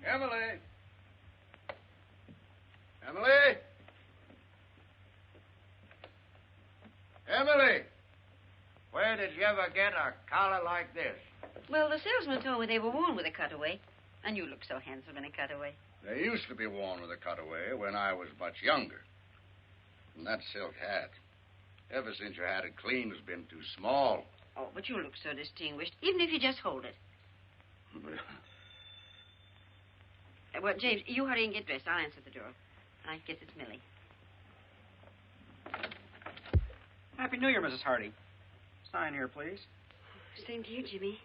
Emily! Emily! Emily! Where did you ever get a collar like this? Well, the salesman told me they were worn with a cutaway. And you look so handsome in a cutaway. They used to be worn with a cutaway when I was much younger. And that silk hat, ever since you had it cleaned, has been too small. Oh, but you look so distinguished, even if you just hold it. Well, James, you hurry and get dressed. I'll answer the door. I guess it's Millie. Happy New Year, Mrs. Hardy. Sign here, please. Same to you, Jimmy.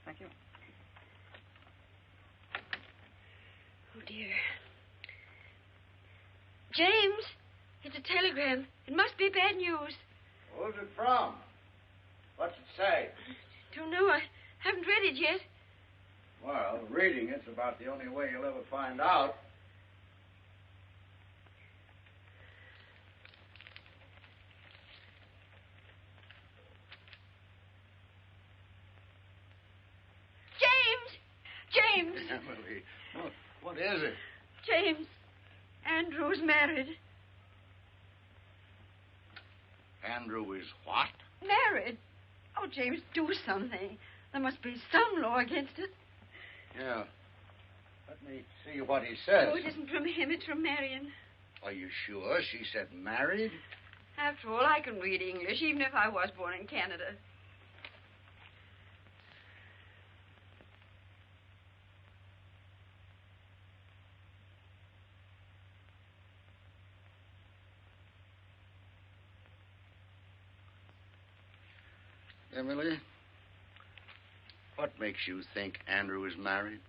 Thank you. Oh, dear. James, it's a telegram. It must be bad news. Who's it from? What's it say? Don't know. I haven't read it yet. Well, reading it's about the only way you'll ever find out. James! Emily, what is it? James, Andrew's married. Andrew is what? Married? Oh, James, do something. There must be some law against it. Yeah. Let me see what he says. Oh, it isn't from him. It's from Marion. Are you sure? She said married? After all, I can read English, even if I was born in Canada. Emily, what makes you think Andrew is married?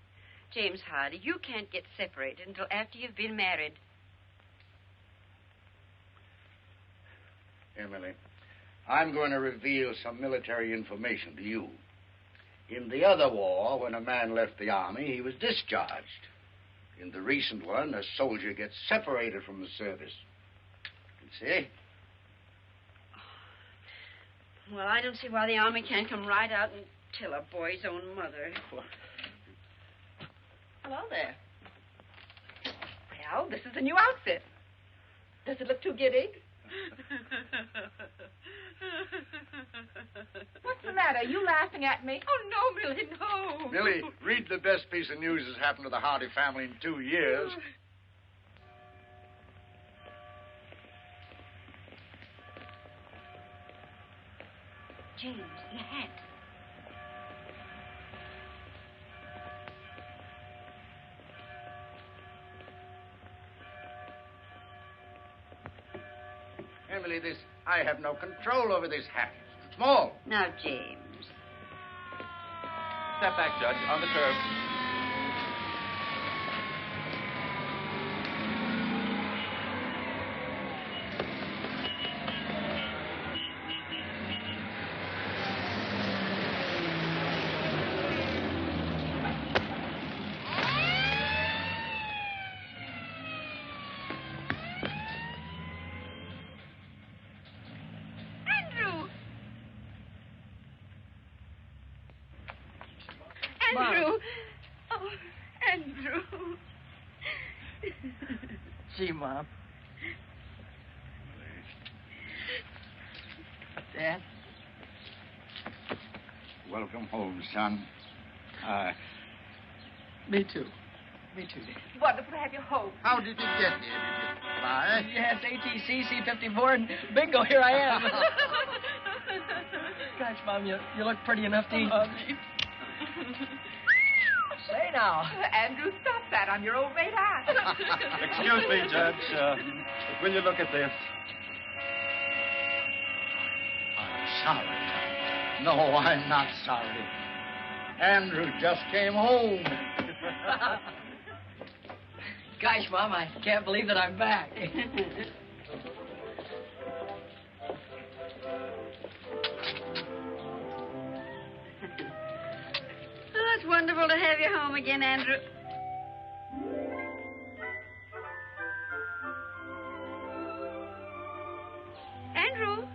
James Hardy, you can't get separated until after you've been married. Emily, I'm going to reveal some military information to you. In the other war, when a man left the army, he was discharged. In the recent one, a soldier gets separated from the service. You see? Well, I don't see why the Army can't come right out and tell a boy's own mother. Hello there. Well, this is the new outfit. Does it look too giddy? What's the matter? Are you laughing at me? Oh, no, Millie, no. Millie, read the best piece of news that's happened to the Hardy family in 2 years. James, your hat. Emily, I have no control over this hat. It's too small. Now, James. Step back, Judge, on the curb. Andrew. Oh, Andrew. Gee, Mom. Dad? Welcome home, son. Me too. Me too, Dad. Wonderful to have you home. How did you get here? Did you fly? Yes, ATC, C-54, and bingo, here I am. Gosh, Mom, you look pretty enough to eat. Say now. Andrew, stop that. I'm your old mate, aunt. Excuse me, Judge. Will you look at this? I'm sorry. No, I'm not sorry. Andrew just came home. Gosh, Mom, I can't believe that I'm back. Oh, it's wonderful to have you home again, Andrew. Andrew?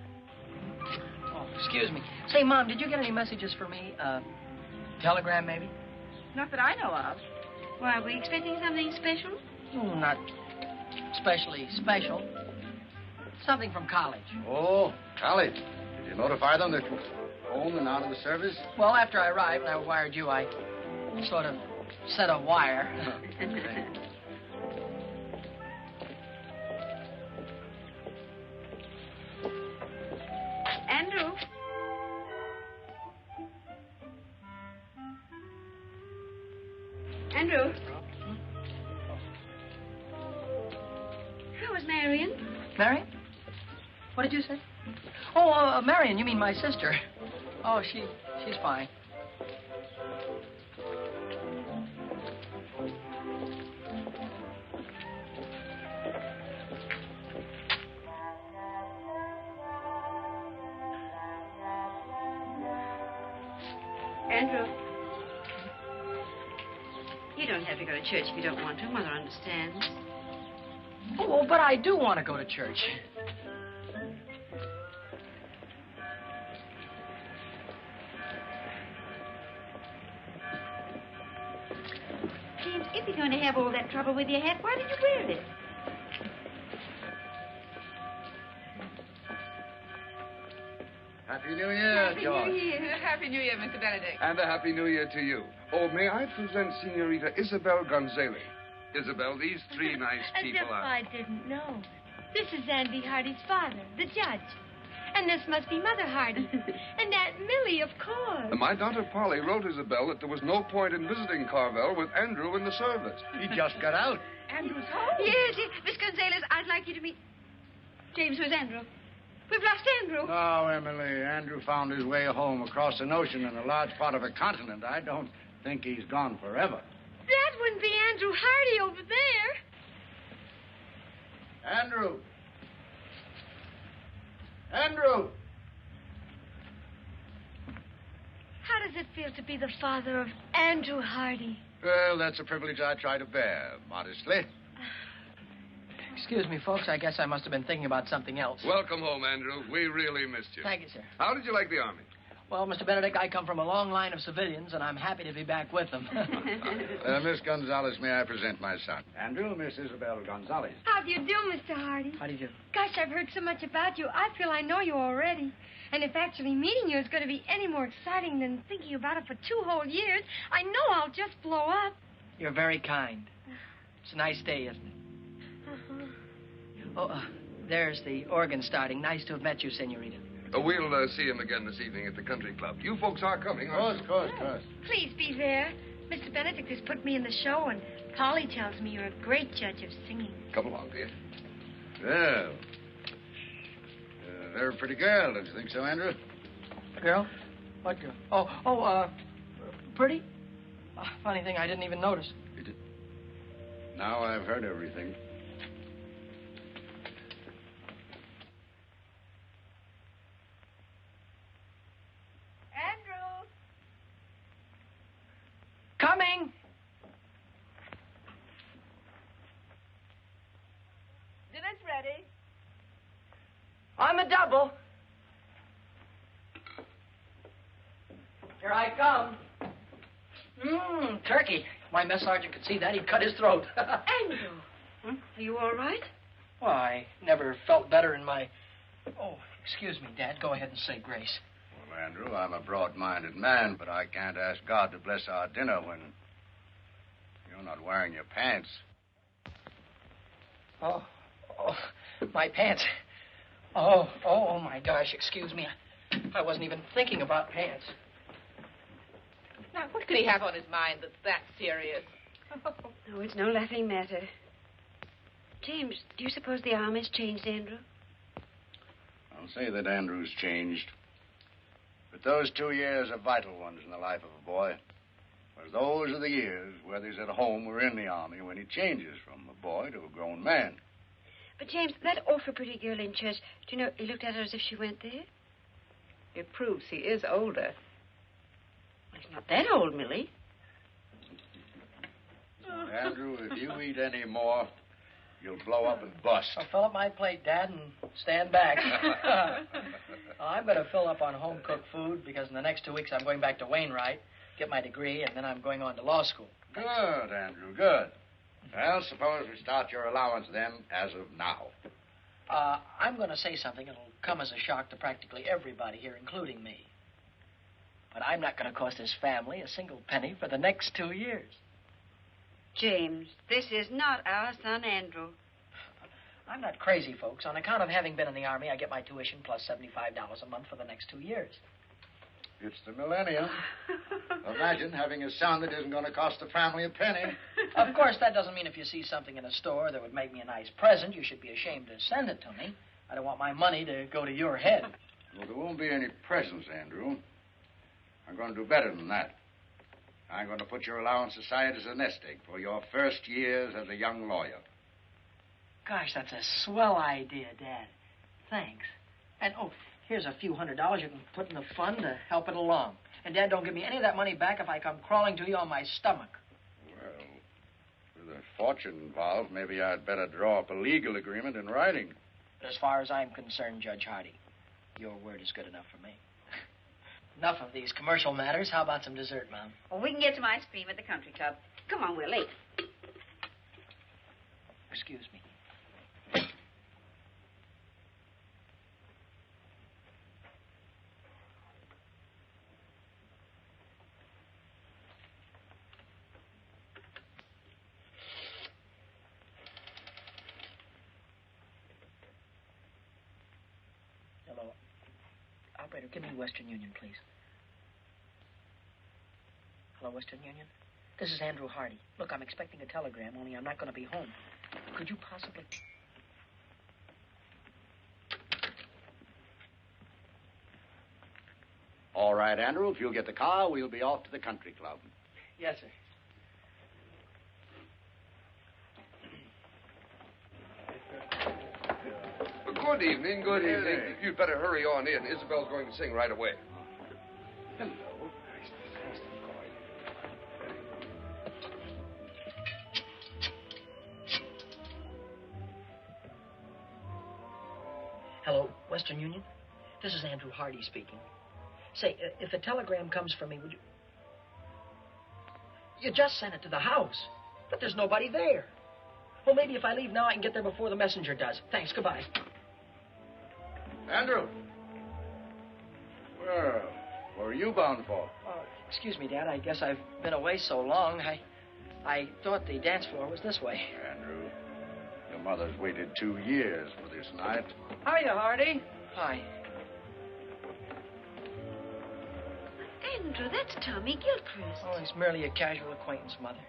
Oh, excuse me. Say, Mom, did you get any messages for me? Telegram, maybe? Not that I know of. Why, are we expecting something special? Oh, not especially special. Something from college. Oh, college. Did you notify them that you were home and out of the service? Well, after I arrived and I wired you, I sort of set a wire. Andrew? Andrew? How was Marion? Marion? What did you say? Oh, Marion, you mean my sister. Oh, she's fine. Andrew? You don't have to go to church if you don't want to. Mother understands. Oh, but I do want to go to church. James, if you're going to have all that trouble with your hat, why did you wear it? Happy New Year, George. Happy New Year, Mr. Benedict. And a Happy New Year to you. Oh, may I present Senorita Isabel Gonzalez? Isabel, these three nice people As if are... I didn't know. This is Andy Hardy's father, the judge. And this must be Mother Hardy. And Aunt Millie, of course. And my daughter Polly wrote Isabel that there was no point in visiting Carvel with Andrew in the service. He just got out. Andrew's home. Yes, Miss Gonzalez, I'd like you to meet... James, where's Andrew? We've lost Andrew. No, Emily. Andrew found his way home across an ocean and a large part of a continent. I don't think he's gone forever. That wouldn't be Andrew Hardy over there. Andrew! Andrew! How does it feel to be the father of Andrew Hardy? Well, that's a privilege I try to bear, modestly. Excuse me, folks. I guess I must have been thinking about something else. Welcome home, Andrew. We really missed you. Thank you, sir. How did you like the Army? Well, Mr. Benedict, I come from a long line of civilians, and I'm happy to be back with them. Miss Gonzalez, may I present my son? Andrew, Miss Isabel Gonzalez. How do you do, Mr. Hardy? How do you do? Gosh, I've heard so much about you. I feel I know you already. And if actually meeting you is going to be any more exciting than thinking about it for 2 whole years, I know I'll just blow up. You're very kind. It's a nice day, isn't it? Uh-huh. Oh, there's the organ starting. Nice to have met you, Senorita. We'll see him again this evening at the country club. You folks are coming, aren't you? Of course. Please be there. Mr. Benedict has put me in the show, and Polly tells me you're a great judge of singing. Come along, dear. Well, they're a pretty girl, don't you think so, Andrew? Girl? What girl? Pretty? Funny thing, I didn't even notice. Now I've heard everything. Andrew. Coming! Dinner's ready. On the double. Here I come. Turkey. My mess sergeant could see that. He'd cut his throat. Andrew. Are you all right? Well, I never felt better in my... Oh, excuse me, Dad. Go ahead and say grace. Well, Andrew, I'm a broad-minded man, but I can't ask God to bless our dinner when you're not wearing your pants. Oh, my pants. Oh, my gosh, excuse me. I wasn't even thinking about pants. Now, what could he have on his mind that's that serious? Oh, it's no laughing matter. James, do you suppose the Army's changed Andrew? I'll say that Andrew's changed. But those 2 years are vital ones in the life of a boy. Because those are the years, whether he's at home or in the Army, when he changes from a boy to a grown man. But, James, that awful pretty girl in church, do you know, he looked at her as if she went there? It proves he is older. Well, he's not that old, Millie. Andrew, if you eat any more, you'll blow up and bust. I'll fill up my plate, Dad, and stand back. I'm going to fill up on home-cooked food because in the next 2 weeks I'm going back to Wainwright. get my degree, and then I'm going on to law school. Good, Andrew, good. Well, suppose we start your allowance then as of now. I'm going to say something that'll come as a shock to practically everybody here, including me. But I'm not going to cost this family a single penny for the next 2 years. James, this is not our son, Andrew. I'm not crazy, folks. On account of having been in the Army, I get my tuition plus $75 a month for the next 2 years. It's the millennium. Imagine having a son that isn't going to cost the family a penny. Of course, that doesn't mean if you see something in a store that would make me a nice present, you should be ashamed to send it to me. I don't want my money to go to your head. Well, there won't be any presents, Andrew. I'm going to do better than that. I'm going to put your allowance aside as a nest egg for your first years as a young lawyer. Gosh, that's a swell idea, Dad. Thanks. And, oh, here's a few $100s you can put in the fund to help it along. And, Dad, don't give me any of that money back if I come crawling to you on my stomach. Well, with a fortune involved, maybe I'd better draw up a legal agreement in writing. As far as I'm concerned, Judge Hardy, your word is good enough for me. Enough of these commercial matters. How about some dessert, Mom? Well, we can get some ice cream at the country club. Come on, we're late. Excuse me. Hello. Operator, give me Western Union, please. Hello, Western Union? This is Andrew Hardy. Look, I'm expecting a telegram, only I'm not going to be home. Could you possibly... All right, Andrew, if you'll get the car, we'll be off to the country club. Yes, sir. Good evening, good evening. You'd better hurry on in. Isabel's going to sing right away. Hello. Hello, Western Union? This is Andrew Hardy speaking. Say, if a telegram comes from me, would you... You just sent it to the house, but there's nobody there. Well, maybe if I leave now, I can get there before the messenger does. Thanks, goodbye. Andrew. Well, where are you bound for? Excuse me, Dad. I guess I've been away so long. I thought the dance floor was this way. Andrew, your mother's waited 2 years for this night. Hiya, Hardy. Hi. Andrew, that's Tommy Gilchrist. Oh, he's merely a casual acquaintance, Mother.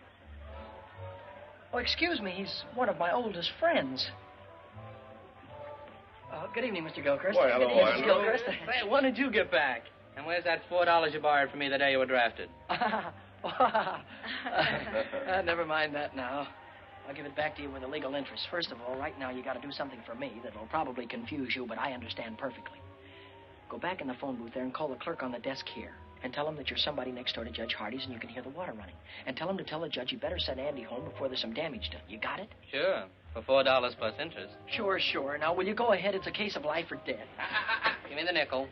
Oh, excuse me. He's one of my oldest friends. Good evening, Mr. Gilchrist. Why, hello, Good evening, Mr. Andrew. Gilchrist. Say, when did you get back? And where's that $4 you borrowed from me the day you were drafted? Never mind that now. I'll give it back to you with a legal interest. First of all, right now you got to do something for me that will probably confuse you, but I understand perfectly. Go back in the phone booth there and call the clerk on the desk here. And tell him that you're somebody next door to Judge Hardy's and you can hear the water running. And tell him to tell the judge you better send Andy home before there's some damage done. You got it? Sure, for $4 plus interest. Sure. Now, will you go ahead? It's a case of life or death. Give me the nickel.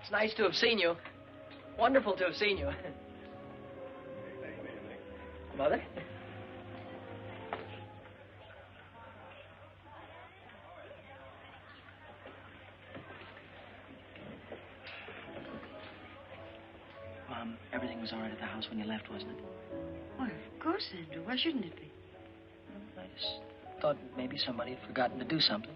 It's nice to have seen you. Wonderful to have seen you. Mother? Mom, everything was all right at the house when you left, wasn't it? Well, of course, Andrew. Why shouldn't it be? I just thought maybe somebody had forgotten to do something.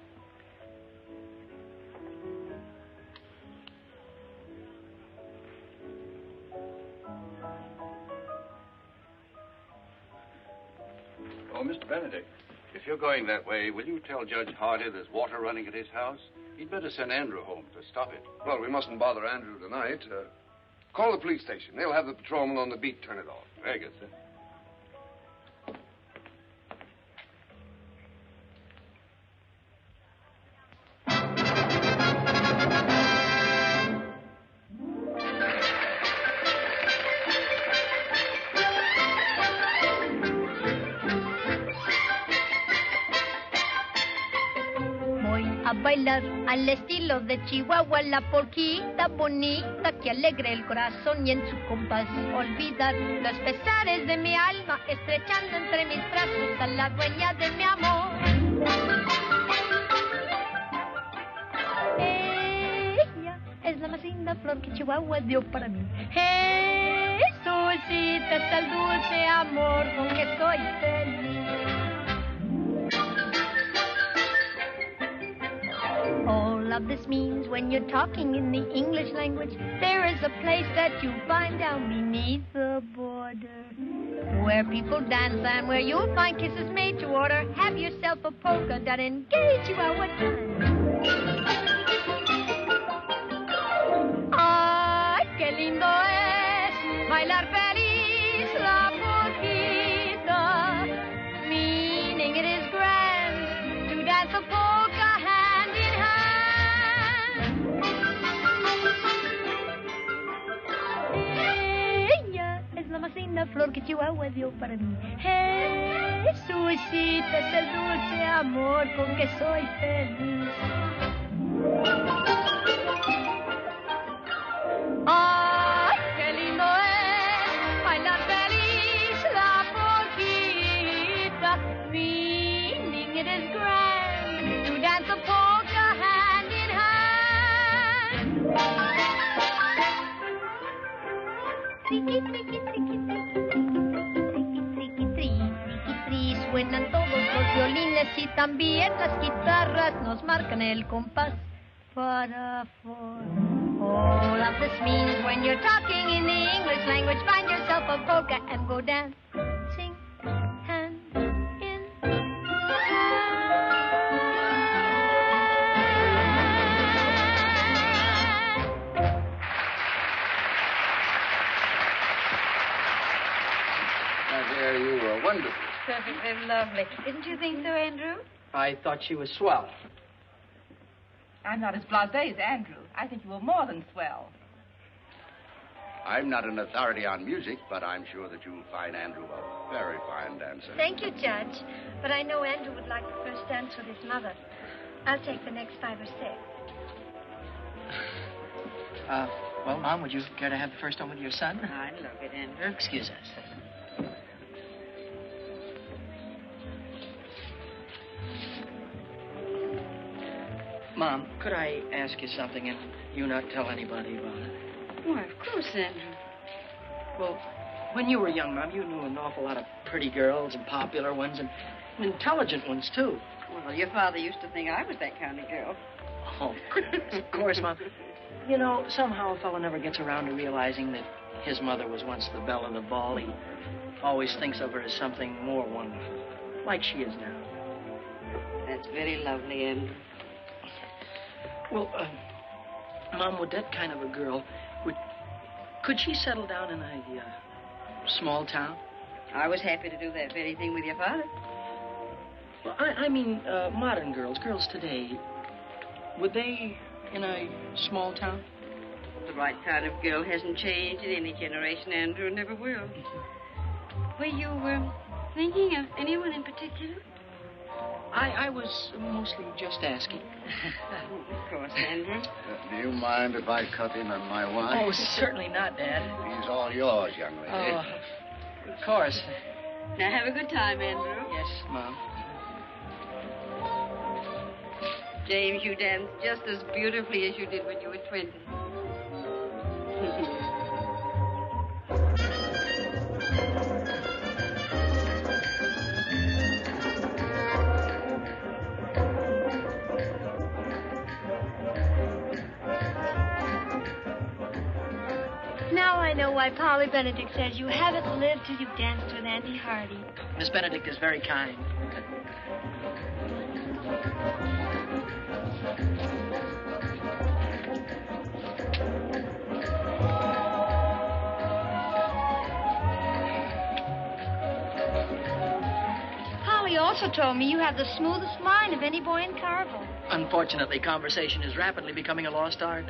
Oh, Mr. Benedict, if you're going that way, will you tell Judge Hardy there's water running at his house? He'd better send Andrew home to stop it. Well, we mustn't bother Andrew tonight. Call the police station. They'll have the patrolman on the beat turn it off. Very good, sir. bailar al estilo de Chihuahua, la polquita bonita que alegra el corazón y en su compás olvidar los pesares de mi alma, estrechando entre mis brazos a la dueña de mi amor. Ella es la más linda flor que Chihuahua dio para mí. Jesucita es el dulce amor con que soy feliz. All of this means when you're talking in the English language, there is a place that you find down beneath the border, where people dance and where you'll find kisses made to order. Have yourself a polka dot and engage you at what time. Ay, qué lindo es bailar feliz la polquita, meaning it is grand to dance a polka hand in hand. Ella es la más linda flor que Chihuahua dio para mí. Jesucita es el dulce amor con que soy feliz. Ay, qué lindo es bailar feliz la polquita, meaning it is grand to dance a polka hand in hand. Triqui, triqui, triqui, triqui, triqui, triqui, triqui, suenan todos los violines y también las guitarras nos marcan el compás para for. All of this means when you're talking in the English language, find yourself a polka and go dancing hand in My dear, you were wonderful. Perfectly lovely. Didn't you think so, Andrew? I thought she was swell. I'm not as blasé as Andrew. I think you were more than swell. I'm not an authority on music, but I'm sure that you'll find Andrew a very fine dancer. Thank you, Judge. But I know Andrew would like the first dance with his mother. I'll take the next 5 or 6. Well, Mom, would you care to have the first one with your son? I love it, Andrew. Excuse us. Mom, could I ask you something and you not tell anybody about it? Why, of course, Andrew. Well, when you were young, Mom, you knew an awful lot of pretty girls and popular ones and intelligent ones, too. Well, your father used to think I was that kind of girl. Oh, of course, Mom. You know, somehow a fellow never gets around to realizing that his mother was once the belle of the ball. He always thinks of her as something more wonderful, like she is now. That's very lovely, Andrew. Well, Mom, would that kind of a girl, could she settle down in a small town? I was happy to do that very thing with your father. Well, I mean, modern girls today, would they in a small town? The right kind of girl hasn't changed in any generation, Andrew, never will. Were you thinking of anyone in particular? I was mostly just asking. Of course, Andrew. Do you mind if I cut in on my wine? Oh, certainly not, Dad. He's all yours, young lady. Oh, of course. Now, have a good time, Andrew. Yes, Mom. James, you danced just as beautifully as you did when you were 20. Now I know why Polly Benedict says you haven't lived till you've danced with Auntie Hardy. Miss Benedict is very kind. Polly also told me you have the smoothest mind of any boy in Carville. Unfortunately, conversation is rapidly becoming a lost art.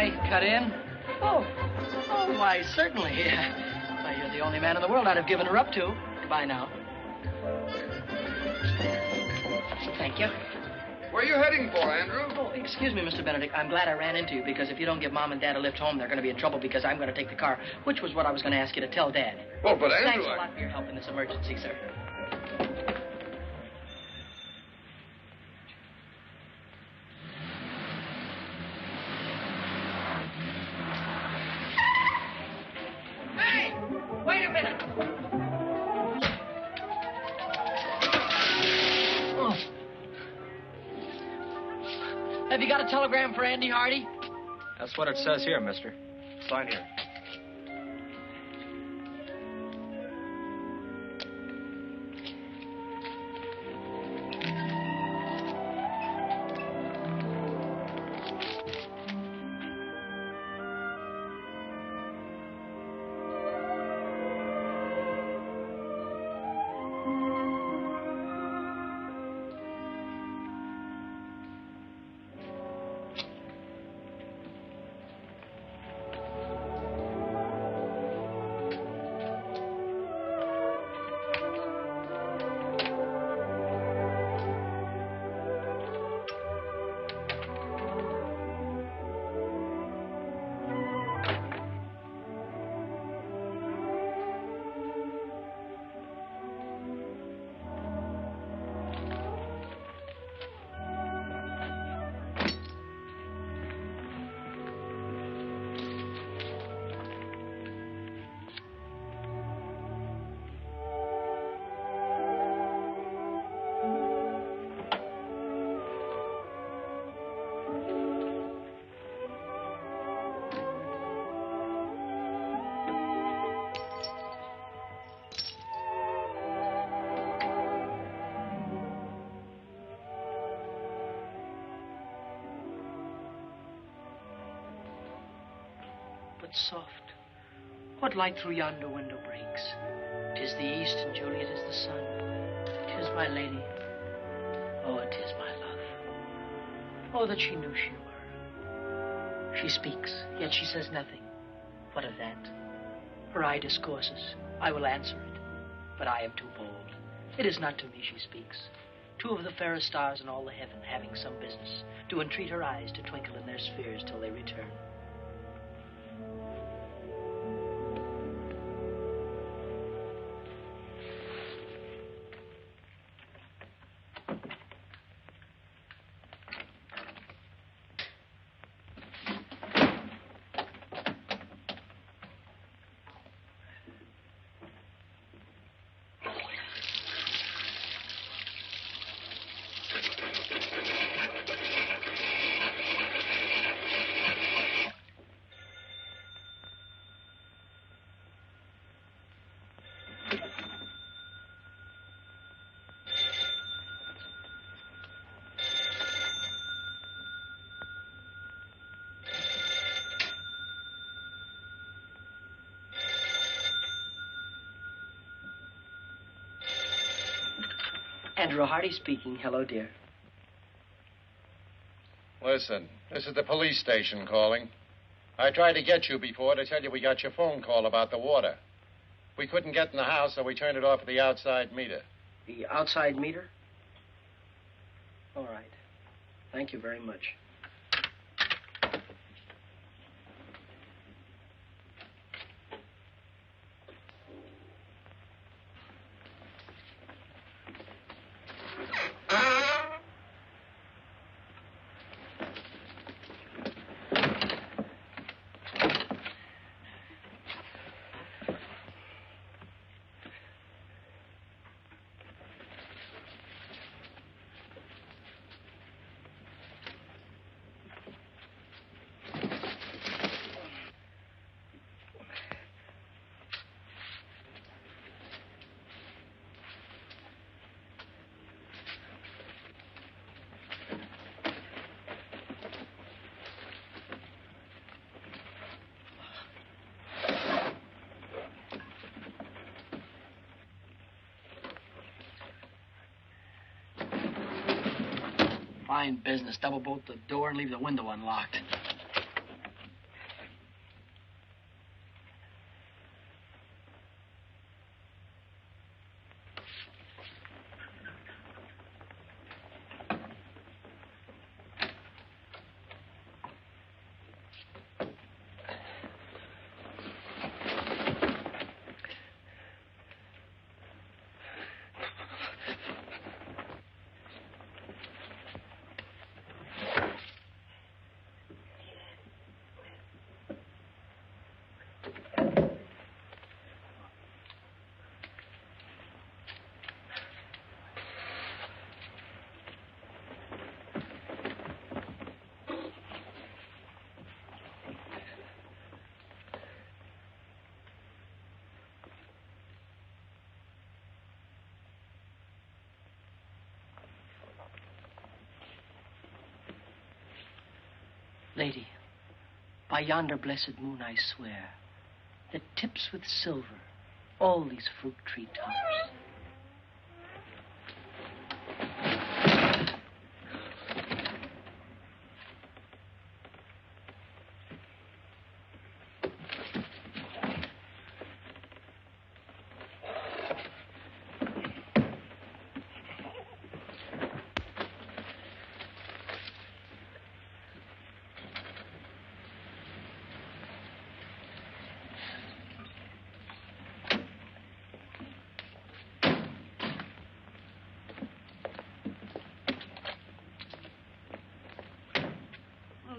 I cut in? Oh, why, certainly. Why, you're the only man in the world I'd have given her up to. Goodbye now. Thank you. Where are you heading for, Andrew? Oh, excuse me, Mr. Benedict. I'm glad I ran into you, because if you don't give Mom and Dad a lift home, they're going to be in trouble because I'm going to take the car, which was what I was going to ask you to tell Dad. Well, but Andrew... Thanks a lot for your help in this emergency, sir. Hey! Wait a minute! Oh. Have you got a telegram for Andy Hardy? That's what it says here, mister. Sign here. Soft. What light through yonder window breaks? 'Tis the east, and Juliet is the sun. 'Tis my lady. Oh, 'tis my love. Oh, that she knew she were. She speaks, yet she says nothing. What of that? Her eye discourses. I will answer it, but I am too bold. It is not to me she speaks. Two of the fairest stars in all the heaven, having some business, do entreat her eyes to twinkle in their spheres till they return. Andrew Hardy speaking. Hello, dear. Listen, this is the police station calling. I tried to get you before to tell you we got your phone call about the water. We couldn't get in the house, so we turned it off at the outside meter. The outside meter? All right. Thank you very much. Fine business. Double bolt the door and leave the window unlocked. Lady, by yonder blessed moon I swear, that tips with silver all these fruit tree tops.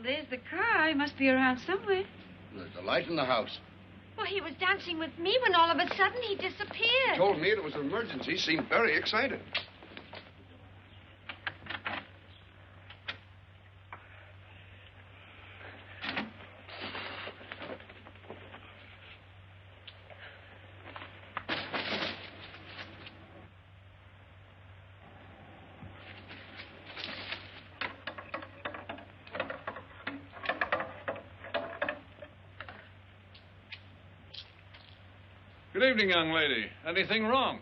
There's the car. He must be around somewhere. There's a light in the house. Well, he was dancing with me when all of a sudden he disappeared. He told me it was an emergency. He seemed very excited. Good evening, young lady. Anything wrong?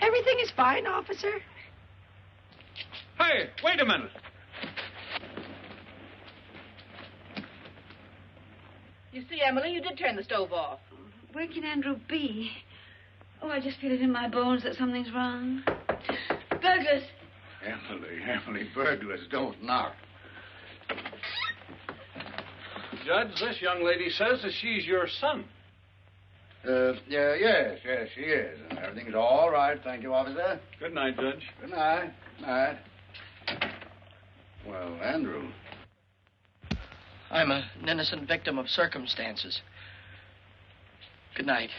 Everything is fine, officer. Hey, wait a minute. You see, Emily, you did turn the stove off. Where can Andrew be? Oh, I just feel it in my bones that something's wrong. Burglars. Emily, burglars don't knock. Judge, this young lady says that she's your son. Yes, she is. And everything's all right. Thank you, officer. Good night, Judge. Good night. Night. Well, Andrew. I'm an innocent victim of circumstances. Good night.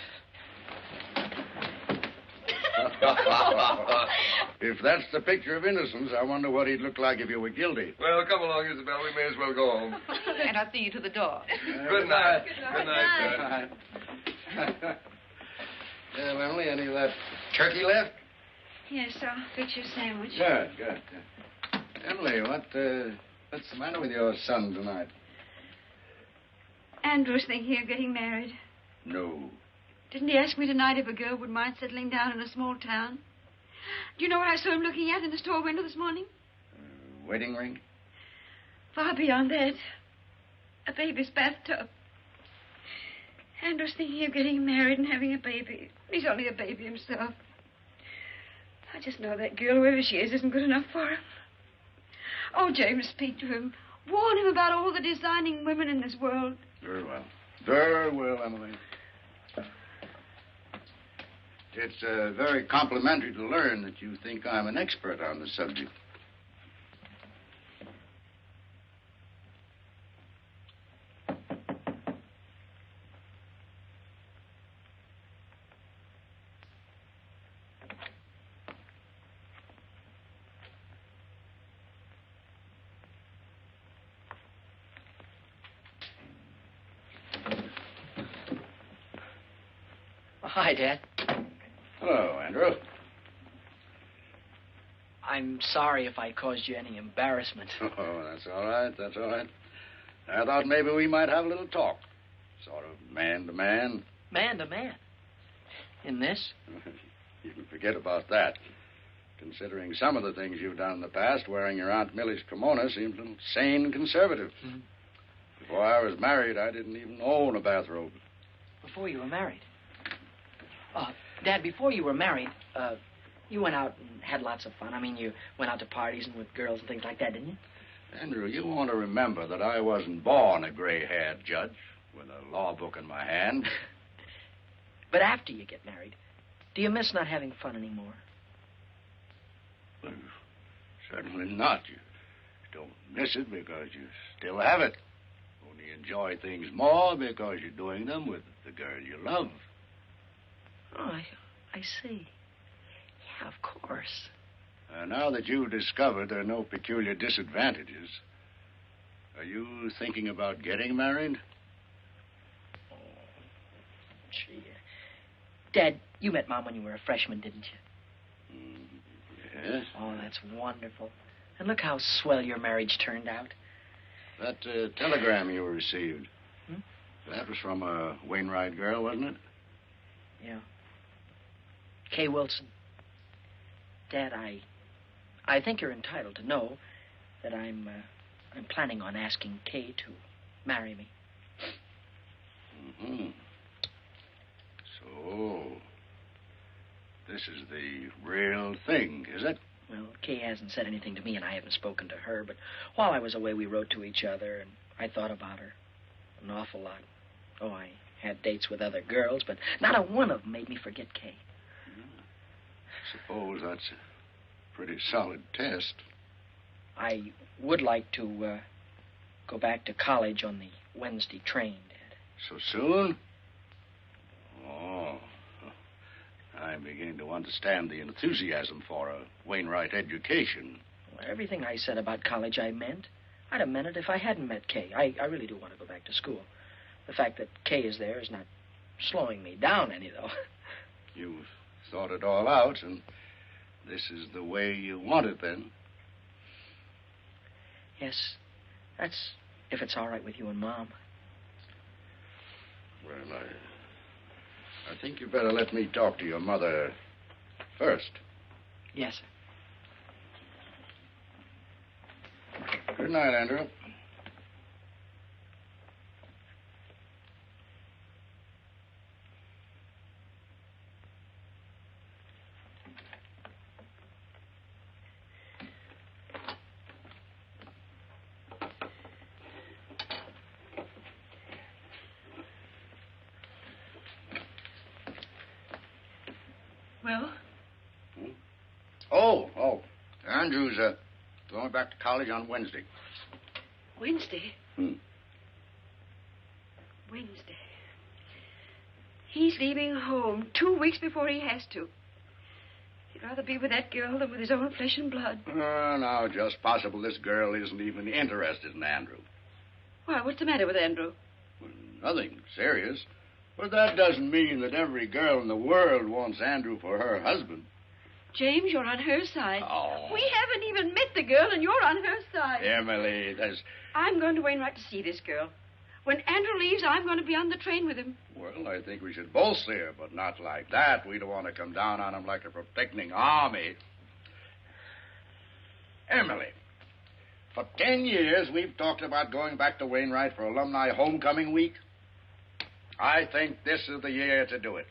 If that's the picture of innocence, I wonder what he'd look like if you were guilty. Well, come along, Isabel. We may as well go home. And I'll see you to the door. Good night. Good night. Emily, any of that turkey left? Yes, I'll fix your sandwich. Good. Emily, what's the matter with your son tonight? Andrew's thinking of getting married. No. Didn't he ask me tonight if a girl would mind settling down in a small town? Do you know what I saw him looking at in the store window this morning? Wedding ring? Far beyond that. A baby's bathtub. Andrew's thinking of getting married and having a baby. He's only a baby himself. I just know that girl, whoever she is, isn't good enough for him. Oh, James, speak to him. Warn him about all the designing women in this world. Very well. Very well, Emily. It's very complimentary to learn that you think I'm an expert on the subject. Hi, Dad. Hello, Andrew. I'm sorry if I caused you any embarrassment. Oh, that's all right. That's all right. I thought maybe we might have a little talk. Sort of man to man. Man to man? In this? You can forget about that. Considering some of the things you've done in the past, wearing your Aunt Millie's kimono seems a little sane and conservative. Mm-hmm. Before I was married, I didn't even own a bathrobe. Before you were married? Dad, before you were married, you went out and had lots of fun. I mean, you went out to parties and with girls and things like that, didn't you? Andrew, you want to remember that I wasn't born a gray-haired judge with a law book in my hand. But after you get married, do you miss not having fun anymore? Well, certainly not. You don't miss it because you still have it. Only enjoy things more because you're doing them with the girl you love. Oh, I see. Yeah, of course. Now that you've discovered there are no peculiar disadvantages, are you thinking about getting married? Oh, gee. Dad, you met Mom when you were a freshman, didn't you? Yes. Oh, that's wonderful. And look how swell your marriage turned out. That telegram you received. That was from a Wainwright girl, wasn't it? Yeah. Kay Wilson. Dad, I think you're entitled to know that I'm planning on asking Kay to marry me. Mm-hmm. So, this is the real thing, is it? Well, Kay hasn't said anything to me, and I haven't spoken to her, but while I was away, we wrote to each other, and I thought about her an awful lot. Oh, I had dates with other girls, but not a one of them made me forget Kay. Suppose that's a pretty solid test. I would like to go back to college on the Wednesday train, Dad. So soon? Oh, I'm beginning to understand the enthusiasm for a Wainwright education. Well, everything I said about college I meant. I'd have meant it if I hadn't met Kay. I really do want to go back to school. The fact that Kay is there is not slowing me down any, though. You've thought it all out, and this is the way you want it, then? Yes. That's if it's all right with you and Mom. Well, I think you better let me talk to your mother first. Yes, sir. Good night, Andrew. Well? Oh. Andrew's going back to college on Wednesday. Wednesday? Hmm. Wednesday. He's leaving home 2 weeks before he has to. He'd rather be with that girl than with his own flesh and blood. No, just possible this girl isn't even interested in Andrew. Why, what's the matter with Andrew? Well, nothing serious. But that doesn't mean that every girl in the world wants Andrew for her husband. James, you're on her side. Oh. We haven't even met the girl, and you're on her side. Emily, there's... I'm going to Wainwright to see this girl. When Andrew leaves, I'm going to be on the train with him. Well, I think we should both see her, but not like that. We don't want to come down on him like a protecting army. Emily, for 10 years, we've talked about going back to Wainwright for alumni homecoming week. I think this is the year to do it.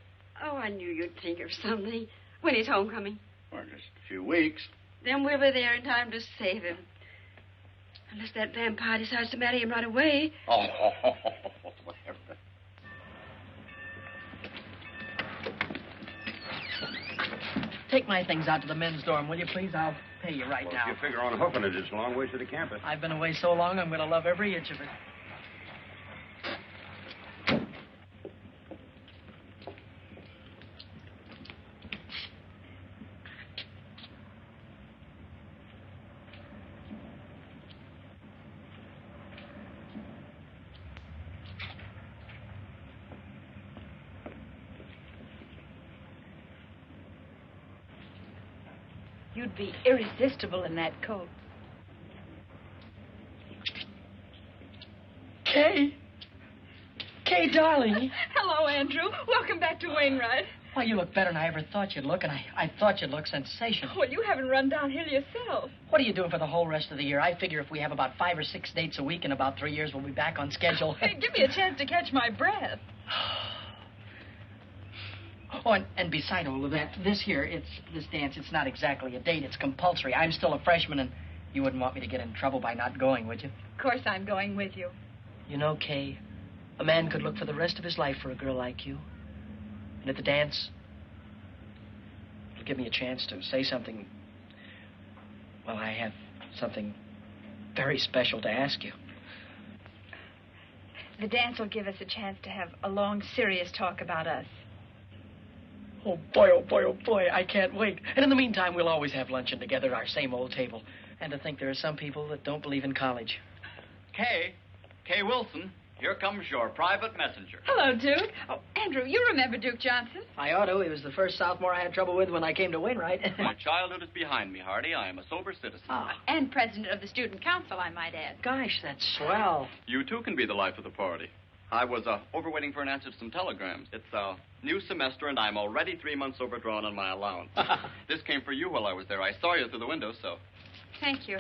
Oh, I knew you'd think of something. When is homecoming? Well, just a few weeks. Then we'll be there in time to save him. Unless that vampire decides to marry him right away. Oh, whatever. Take my things out to the men's dorm, will you, please? I'll pay you right now. If you figure on hoofing it, it's a long ways to the campus. I've been away so long, I'm going to love every inch of it. You'd be irresistible in that coat. Kay, darling. Hello, Andrew. Welcome back to Wainwright. Why, you look better than I ever thought you'd look, and I thought you'd look sensational. Well, you haven't run downhill yourself. What are you doing for the whole rest of the year? I figure if we have about 5 or 6 dates a week in about 3 years, we'll be back on schedule. Hey, give me a chance to catch my breath. Oh, and beside all of that, this dance, it's not exactly a date. It's compulsory. I'm still a freshman, and you wouldn't want me to get in trouble by not going, would you? Of course I'm going with you. You know, Kay, a man could look for the rest of his life for a girl like you. And at the dance, it'll give me a chance to say something. Well, I have something very special to ask you. The dance will give us a chance to have a long, serious talk about us. Oh, boy, I can't wait. And in the meantime, we'll always have luncheon together at our same old table. And to think there are some people that don't believe in college. Kay Wilson. Here comes your private messenger. Hello, Duke. Oh, Andrew, you remember Duke Johnson? I ought to. He was the first sophomore I had trouble with when I came to Wainwright. My childhood is behind me, Hardy. I am a sober citizen. And president of the student council, I might add. Gosh, that's swell. You, too, can be the life of the party. I was overwaiting for an answer to some telegrams. It's a new semester, and I'm already 3 months overdrawn on my allowance. This came for you while I was there. I saw you through the window, so... Thank you.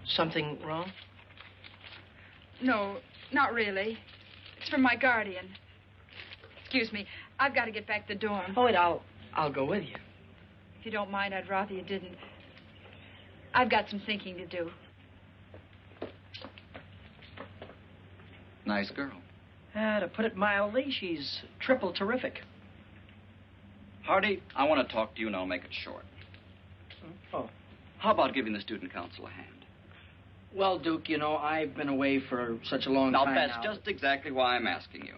Something wrong? No, not really. It's from my guardian. Excuse me. I've got to get back to the dorm. Oh, wait, I'll go with you. If you don't mind, I'd rather you didn't. I've got some thinking to do. Nice girl. To put it mildly, she's triple terrific. Hardy, I want to talk to you, and I'll make it short. Oh. How about giving the student council a hand? Well, Duke, you know, I've been away for such a long time now. That's just exactly why I'm asking you.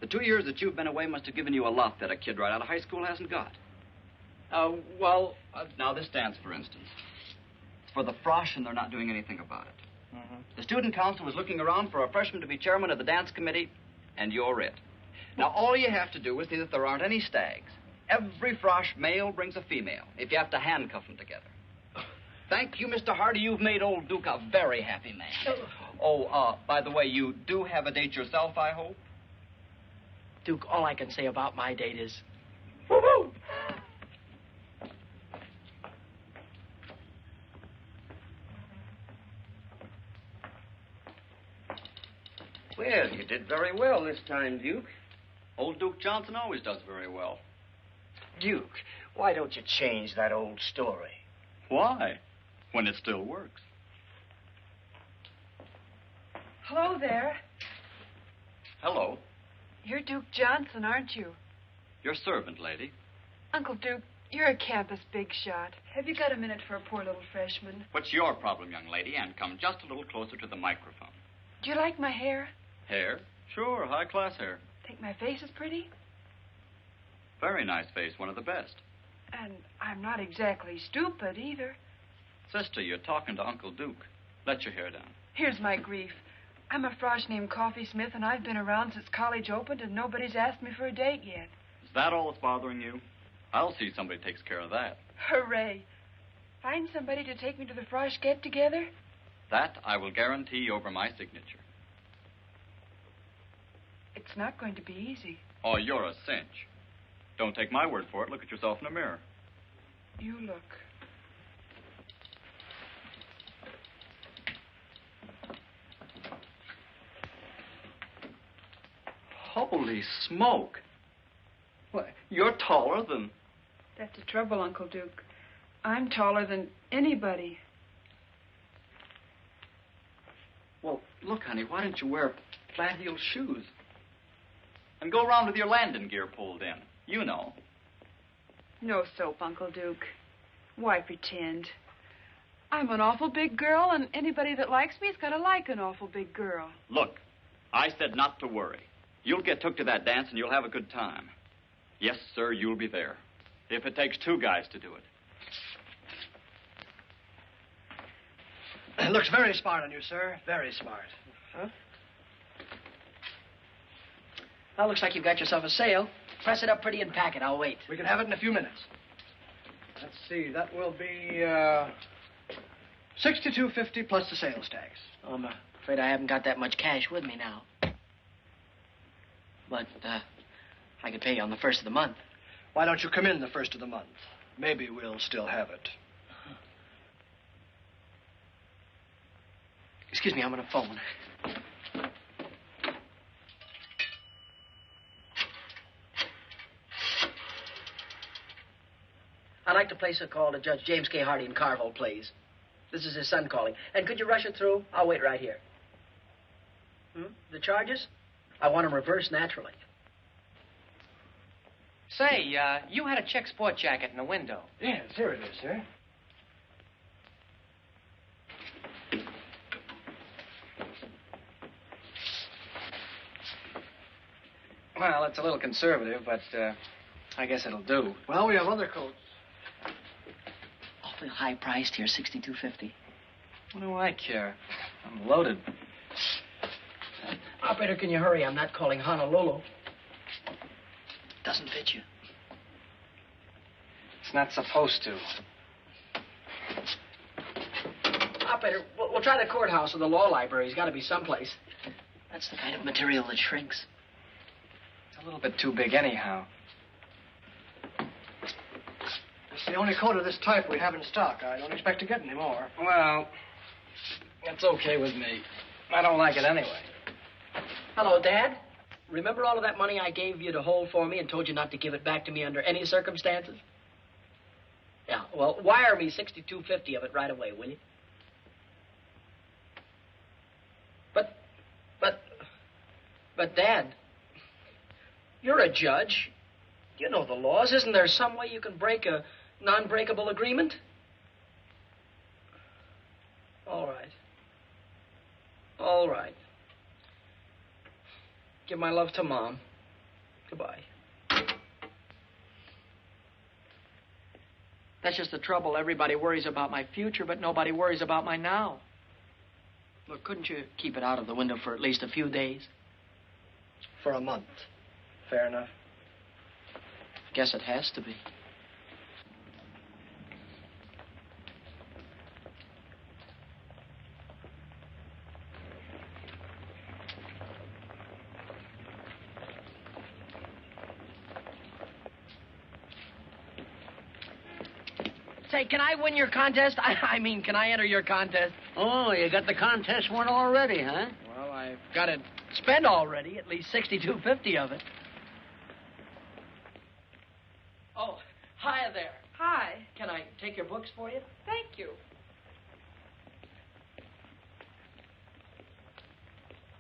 The 2 years that you've been away must have given you a lot that a kid right out of high school hasn't got. Well... now, this dance, for instance. It's for the Frosh, and they're not doing anything about it. Mm-hmm. The student council was looking around for a freshman to be chairman of the dance committee, and you're it. Now, all you have to do is see that there aren't any stags. Every Frosh male brings a female, if you have to handcuff them together. Thank you, Mr. Hardy. You've made old Duke a very happy man. By the way, you do have a date yourself, I hope? Duke, all I can say about my date is... Woo-hoo! Well, you did very well this time, Duke. Old Duke Johnson always does very well. Duke, why don't you change that old story? Why? When it still works. Hello there. Hello. You're Duke Johnson, aren't you? Your servant, lady. Uncle Duke, you're a campus big shot. Have you got a minute for a poor little freshman? What's your problem, young lady? And come just a little closer to the microphone. Do you like my hair? Hair? Sure, high-class hair. Think my face is pretty? Very nice face, one of the best. And I'm not exactly stupid, either. Sister, you're talking to Uncle Duke. Let your hair down. Here's my grief. I'm a Frosh named Coffee Smith, and I've been around since college opened, and nobody's asked me for a date yet. Is that all that's bothering you? I'll see somebody takes care of that. Hooray. Find somebody to take me to the Frosh get-together? That I will guarantee over my signature. It's not going to be easy. Oh, you're a cinch. Don't take my word for it. Look at yourself in the mirror. You look. Holy smoke. Why, you're taller than... That's the trouble, Uncle Duke. I'm taller than anybody. Well, look, honey, why don't you wear flat-heeled shoes? And go around with your landing gear pulled in. You know. No soap, Uncle Duke. Why pretend? I'm an awful big girl, and anybody that likes me's got to like an awful big girl. Look, I said not to worry. You'll get took to that dance, and you'll have a good time. Yes, sir, you'll be there. If it takes 2 guys to do it. It looks very smart on you, sir. Very smart. Huh? Well, looks like you've got yourself a sale. Press it up pretty and pack it. I'll wait. We can have it in a few minutes. Let's see. That will be $62.50 plus the sales tax. Oh, I'm afraid I haven't got that much cash with me now. But I could pay you on the 1st of the month. Why don't you come in the 1st of the month? Maybe we'll still have it. Excuse me, I'm on a phone. I'd like to place a call to Judge James K. Hardy in Carville, please. This is his son calling. And could you rush it through? I'll wait right here. The charges? I want them reversed naturally. Say, you had a check sport jacket in the window. Yes, here it is, sir. Well, it's a little conservative, but I guess it'll do. Well, we have other coats. Awfully high priced here, $62.50. What do I care? I'm loaded. Operator, can you hurry? I'm not calling Honolulu. Doesn't fit you. It's not supposed to. Operator, we'll try the courthouse or the law library. He's got to be someplace. That's the kind of material that shrinks. It's a little bit too big anyhow. It's the only coat of this type we have in stock. I don't expect to get any more. Well, it's okay with me. I don't like it anyway. Hello, Dad. Remember all of that money I gave you to hold for me and told you not to give it back to me under any circumstances? Yeah, well, wire me $62.50 of it right away, will you? But, Dad, you're a judge. You know the laws. Isn't there some way you can break a non-breakable agreement? All right. All right. Give my love to Mom. Goodbye. That's just the trouble. Everybody worries about my future, but nobody worries about my now. Look, couldn't you keep it out of the window for at least a few days? For a month. Fair enough. Guess it has to be. Say, can I win your contest? I mean, can I enter your contest? Oh, you got the contest won already, huh? Well, I've got it spent already, at least $62.50 of it. Oh, hi there. Hi. Can I take your books for you? Thank you.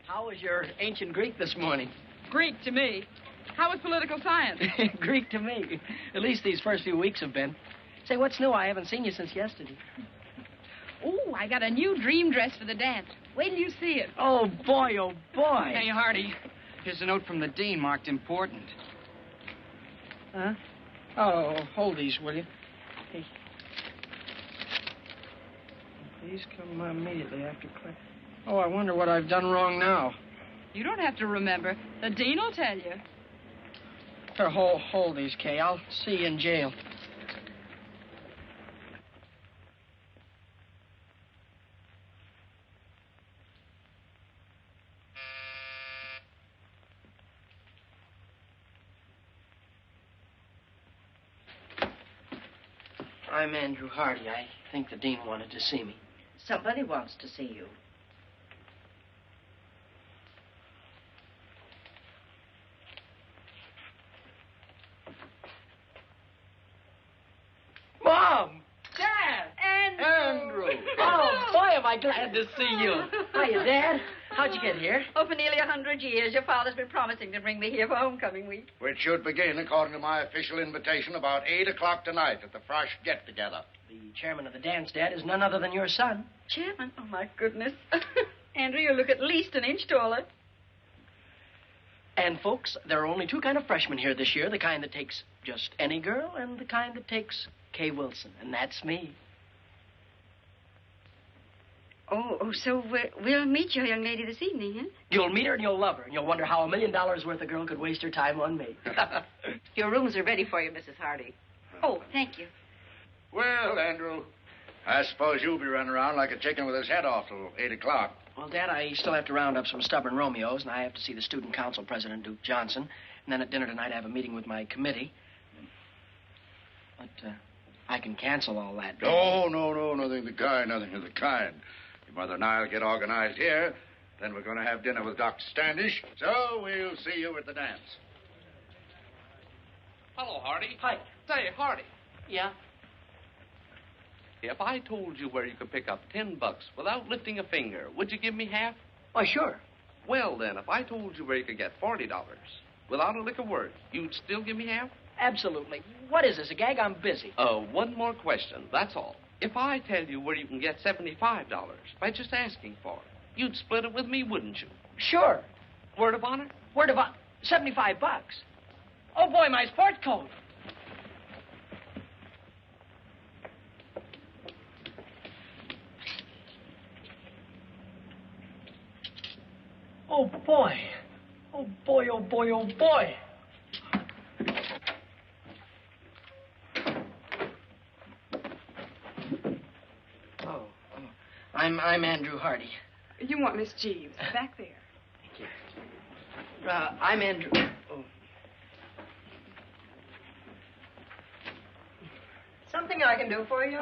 How was your ancient Greek this morning? Greek to me. How was political science? Greek to me. At least these first few weeks have been. Say, what's new? I haven't seen you since yesterday. Oh, I got a new dream dress for the dance. Wait till you see it. Oh, boy, oh, boy. Hey, Hardy, here's a note from the dean marked important. Huh? Oh, hold these, will you? Hey. Please come immediately after class. Oh, I wonder what I've done wrong now. You don't have to remember. The dean will tell you. Here, hold these, Kay. I'll see you in jail. I'm Andrew Hardy. I think the dean wanted to see me. Somebody wants to see you. Mom! Dad! Andrew! Oh, boy, am I glad to see you. Hiya, Dad. How'd you get here? Oh, for nearly 100 years. Your father's been promising to bring me here for homecoming week. Which should begin, according to my official invitation, about 8 o'clock tonight at the Frosh get-together. The chairman of the dance, Dad, is none other than your son. Chairman? Oh, my goodness. Andrew, you look at least an inch taller. And, folks, there are only two kind of freshmen here this year. The kind that takes just any girl and the kind that takes Kay Wilson. And that's me. Oh, so we'll meet your young lady this evening, huh? You'll meet her and you'll love her. And you'll wonder how $1 million worth of girl could waste her time on me. Your rooms are ready for you, Mrs. Hardy. Oh, thank you. Well, Andrew, I suppose you'll be running around like a chicken with his head off till 8 o'clock. Well, Dad, I still have to round up some stubborn Romeos, and I have to see the student council president, Duke Johnson. And then at dinner tonight, I have a meeting with my committee. But I can cancel all that. No, nothing of the kind, nothing of the kind. Your mother and I will get organized here. Then we're going to have dinner with Dr. Standish. So we'll see you at the dance. Hello, Hardy. Hi. Say, Hardy. Yeah? If I told you where you could pick up $10 without lifting a finger, would you give me half? Why, sure. Well, then, if I told you where you could get $40 without a lick of word, you'd still give me half? Absolutely. What is this, a gag? I'm busy. One more question, that's all. If I tell you where you can get $75 by just asking for it, you'd split it with me, wouldn't you? Sure. Word of honor? Word of honor. $75. Oh, boy, my sport coat. Oh, boy. Oh, boy, oh, boy, oh, boy. I'm Andrew Hardy. You want Miss Jeeves. Back there. Thank you. I'm Andrew... Oh. Something I can do for you?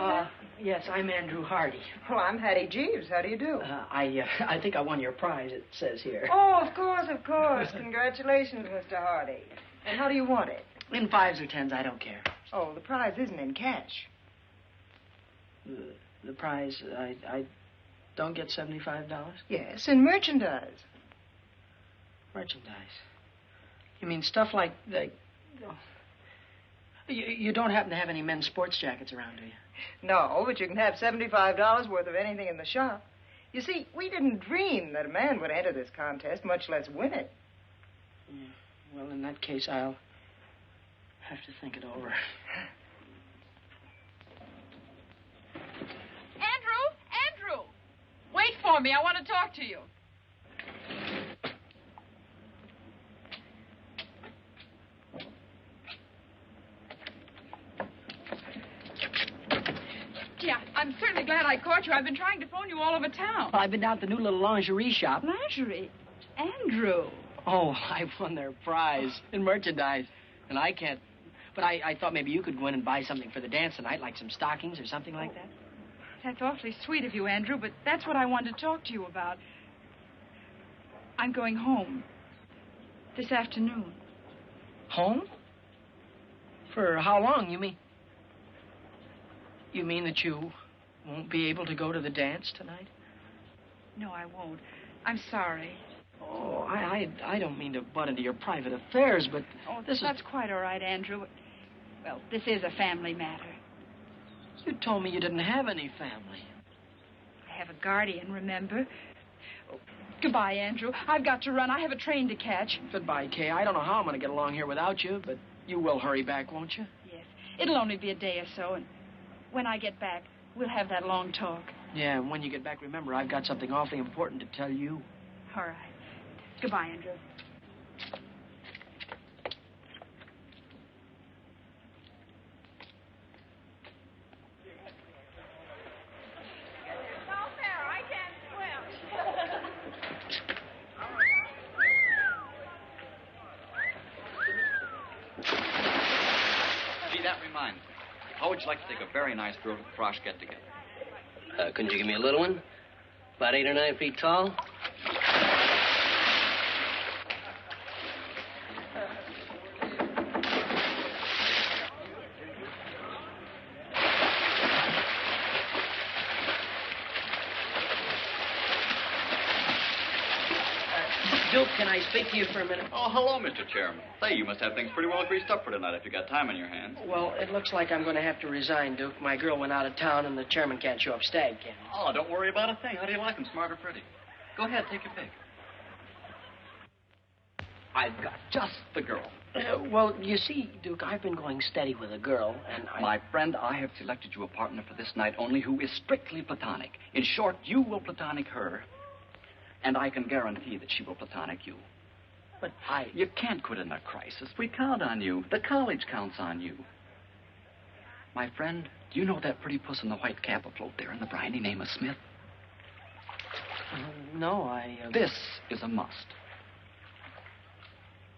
Yes, I'm Andrew Hardy. Well, I'm Hattie Jeeves. How do you do? I think I won your prize, it says here. Oh, of course, of course. Congratulations, Mr. Hardy. And how do you want it? In 5s or 10s, I don't care. Oh, the prize isn't in cash. The prize, I don't get $75? Yes, in merchandise. Merchandise? You mean stuff like the... Oh. You don't happen to have any men's sports jackets around, do you? No, but you can have $75 worth of anything in the shop. You see, we didn't dream that a man would enter this contest, much less win it. Well, in that case, I'll have to think it over. Andrew! Wait for me. I want to talk to you. Yeah, I'm certainly glad I caught you. I've been trying to phone you all over town. Well, I've been down to the new little lingerie shop. Lingerie? Andrew. Oh, I won their prize in merchandise. And I can't... But I thought maybe you could go in and buy something for the dance tonight, like some stockings or something like that. That's awfully sweet of you, Andrew, but that's what I wanted to talk to you about. I'm going home this afternoon. Home? For how long, you mean? You mean that you won't be able to go to the dance tonight? No, I won't. I'm sorry. Oh, I don't mean to butt into your private affairs, but that's quite all right, Andrew. Well, this is a family matter. You told me you didn't have any family. I have a guardian, remember? Oh, goodbye, Andrew. I've got to run. I have a train to catch. Goodbye, Kay. I don't know how I'm going to get along here without you, but you will hurry back, won't you? Yes. It'll only be a day or so, and when I get back, we'll have that long talk. Yeah, and when you get back, remember, I've got something awfully important to tell you. All right. Goodbye, Andrew. Gee, that reminds me. How would you like to take a very nice girl to the Frosh get-together? Couldn't you give me a little one? About 8 or 9 feet tall? Duke, can I speak to you for a minute? Oh, hello, Mr. Chairman. Say, you must have things pretty well greased up for tonight if you got time on your hands. Well, it looks like I'm going to have to resign, Duke. My girl went out of town, and the chairman can't show up stag, can he? Oh, don't worry about a thing. How do you like them, smart or pretty? Go ahead, take your pick. I've got just the girl. Well, you see, Duke, I've been going steady with a girl, and My friend, I have selected you a partner for this night only who is strictly platonic. In short, you will platonic her, and I can guarantee that she will platonic you. But You can't quit in a crisis. We count on you. The college counts on you. My friend, do you know that pretty puss in the white cap afloat there in the briny name of Smith? No, This is a must.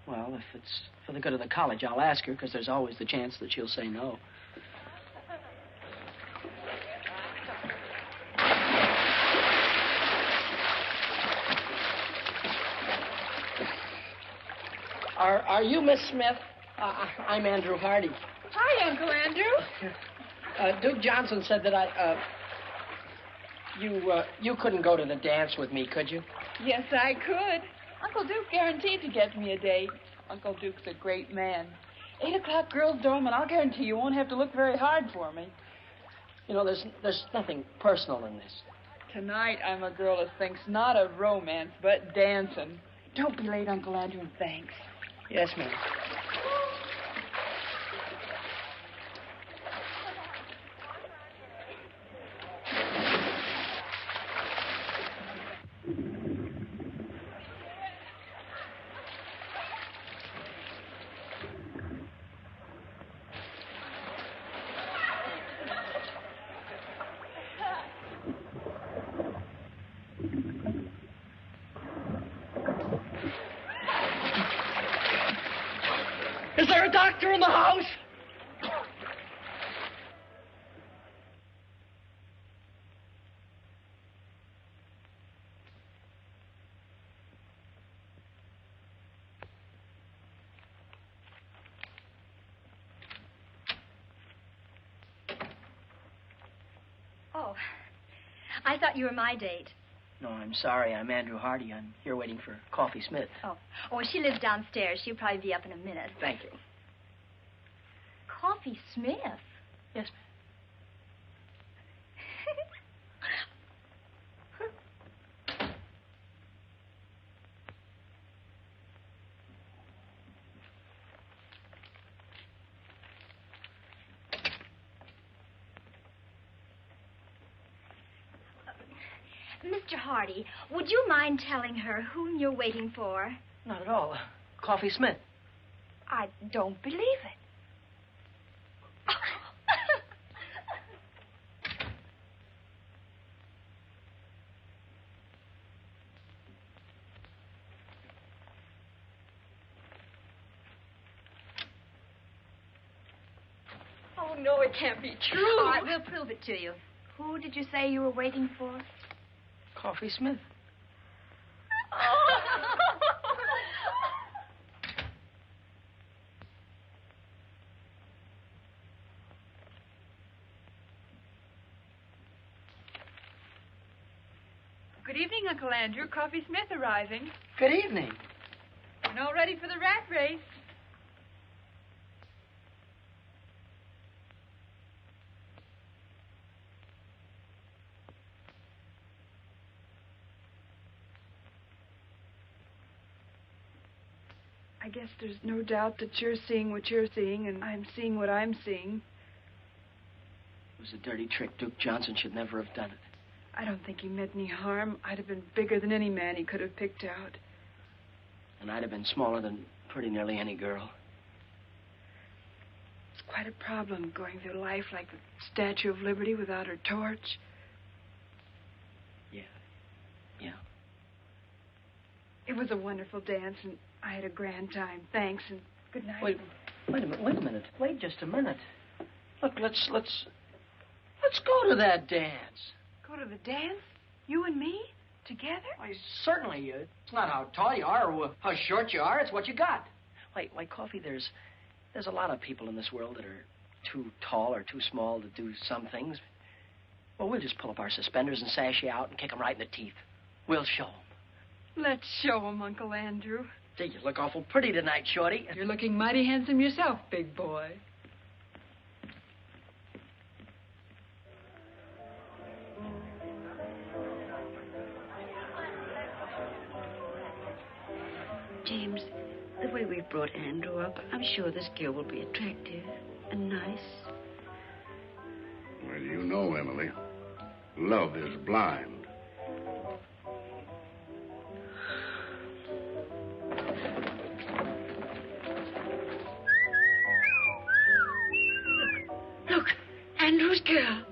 Well, if it's for the good of the college, I'll ask her, because there's always the chance that she'll say no. Are you Miss Smith? I'm Andrew Hardy. Hi, Uncle Andrew. Duke Johnson said that you couldn't go to the dance with me, could you? Yes, I could. Uncle Duke guaranteed to get me a date. Uncle Duke's a great man. 8 o'clock girls' dorm, and I'll guarantee you won't have to look very hard for me. You know, there's nothing personal in this. Tonight, I'm a girl that thinks not of romance, but dancing. Don't be late, Uncle Andrew, and thanks. Yes, ma'am. Is there a doctor in the house? Oh, I thought you were my date. No, I'm sorry. I'm Andrew Hardy. I'm here waiting for Coffee Smith. Oh, she lives downstairs. She'll probably be up in a minute. Thank you. Coffee Smith? Yes, Mr. Hardy, would you mind telling her whom you're waiting for? Not at all. Coffee Smith. I don't believe it. Oh, no, it can't be true. All right, we'll prove it to you. Who did you say you were waiting for? Coffee Smith. Good evening, Uncle Andrew. Coffee Smith arriving. Good evening. And all ready for the rat race. I guess there's no doubt that you're seeing what you're seeing, and I'm seeing what I'm seeing. It was a dirty trick. Duke Johnson should never have done it. I don't think he meant any harm. I'd have been bigger than any man he could have picked out. And I'd have been smaller than pretty nearly any girl. It's quite a problem going through life like the Statue of Liberty without her torch. Yeah. It was a wonderful dance, and I had a grand time. Thanks, and good night. Wait a minute. Wait just a minute. Look, let's go to that dance. Go to the dance? You and me? Together? Why, certainly. It's not how tall you are or how short you are. It's what you got. Why, Coffee, there's a lot of people in this world that are too tall or too small to do some things. Well, we'll just pull up our suspenders and sash you out and kick them right in the teeth. We'll show them. Let's show them, Uncle Andrew. Gee, you look awful pretty tonight, Shorty. You're looking mighty handsome yourself, big boy. James, the way we've brought Andrew up, I'm sure this girl will be attractive and nice. Well, you know, Emily, love is blind. Look, Andrew's girl.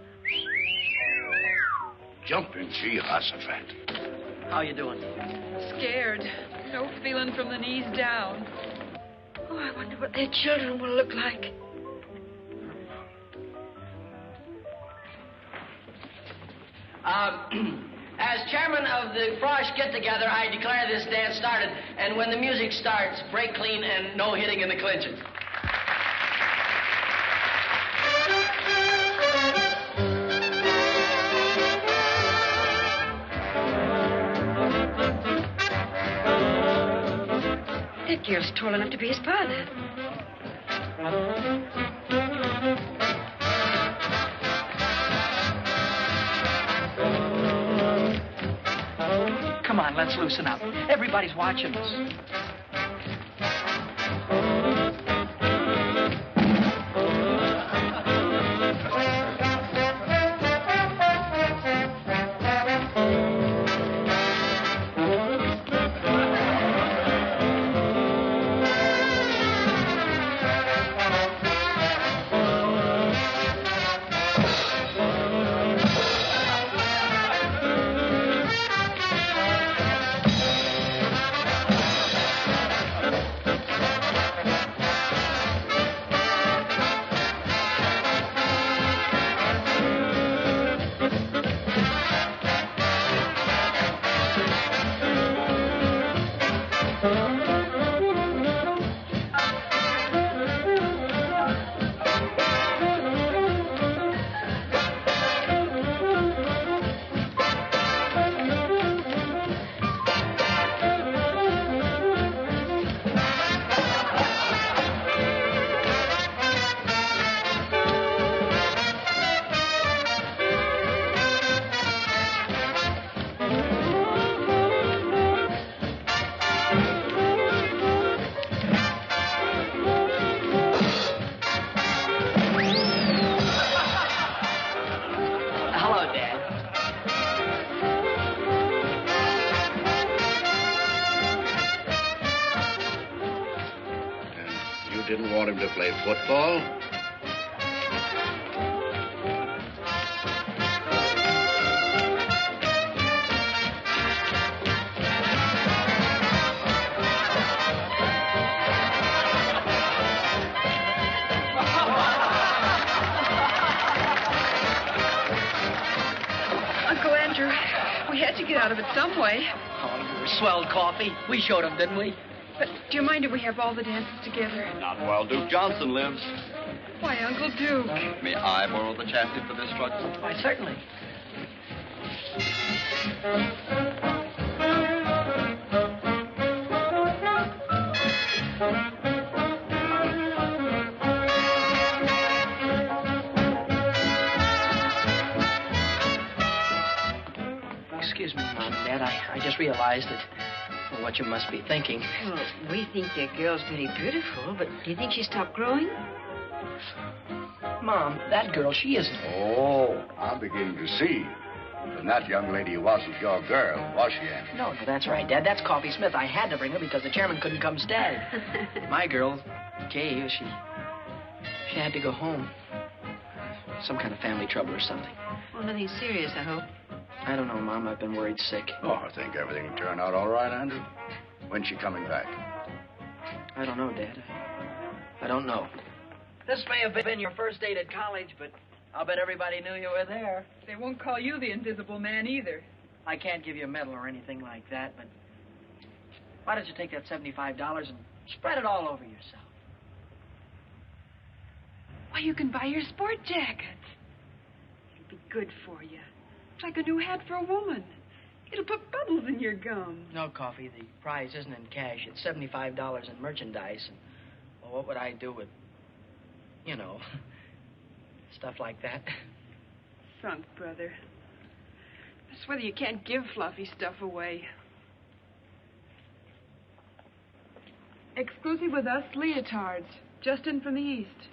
Jumping Jehoshaphat. How you doing? Scared. No feeling from the knees down. Oh, I wonder what their children will look like. As chairman of the Frosh get-together, I declare this dance started. And when the music starts, break clean and no hitting in the clinches. That girl's tall enough to be his father. Come on, let's loosen up. Everybody's watching us. didn't want him to play football. Uncle Andrew, we had to get out of it some way. Oh, you were swelled coffee. We showed him, didn't we? But do you mind if we have all the dances together? Not while Duke Johnson lives. Why, Uncle Duke? May I borrow the chassis for this truck? Why, certainly. Excuse me, Mom and Dad. I just realized that what you must be thinking. Well, we think your girl's very beautiful, but do you think she stopped growing? Mom, that girl, she isn't. Oh, I'm beginning to see. And that young lady wasn't your girl, was she, Andrew? No, that's right, Dad. That's Coffee Smith. I had to bring her because the chairman couldn't come stay. My girl, Kay, she had to go home. Some kind of family trouble or something. Well, nothing serious, I hope. I don't know, Mom. I've been worried sick. Oh, I think everything will turn out all right, Andrew. When's she coming back? I don't know, Dad. I don't know. This may have been your first date at college, but I'll bet everybody knew you were there. They won't call you the Invisible Man either. I can't give you a medal or anything like that, but why don't you take that $75 and spread it all over yourself? Why, you can buy your sport jacket. It'll be good for you. It's like a new hat for a woman. It'll put bubbles in your gum. No, Coffee. The prize isn't in cash. It's $75 in merchandise. And, well, what would I do with, stuff like that? Sunk, brother. That's whether you can't give fluffy stuff away. Exclusive with us, leotards. Just in from the east.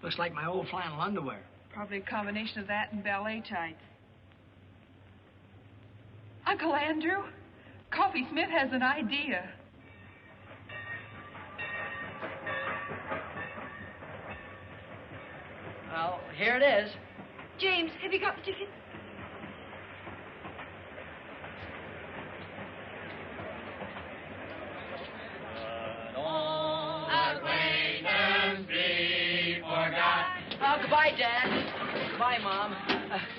Looks like my old flannel underwear. Probably a combination of that and ballet tights. Uncle Andrew, Coffee Smith has an idea. Well, here it is. James, have you got the ticket? Oh, goodbye, Dad. Goodbye, Mom.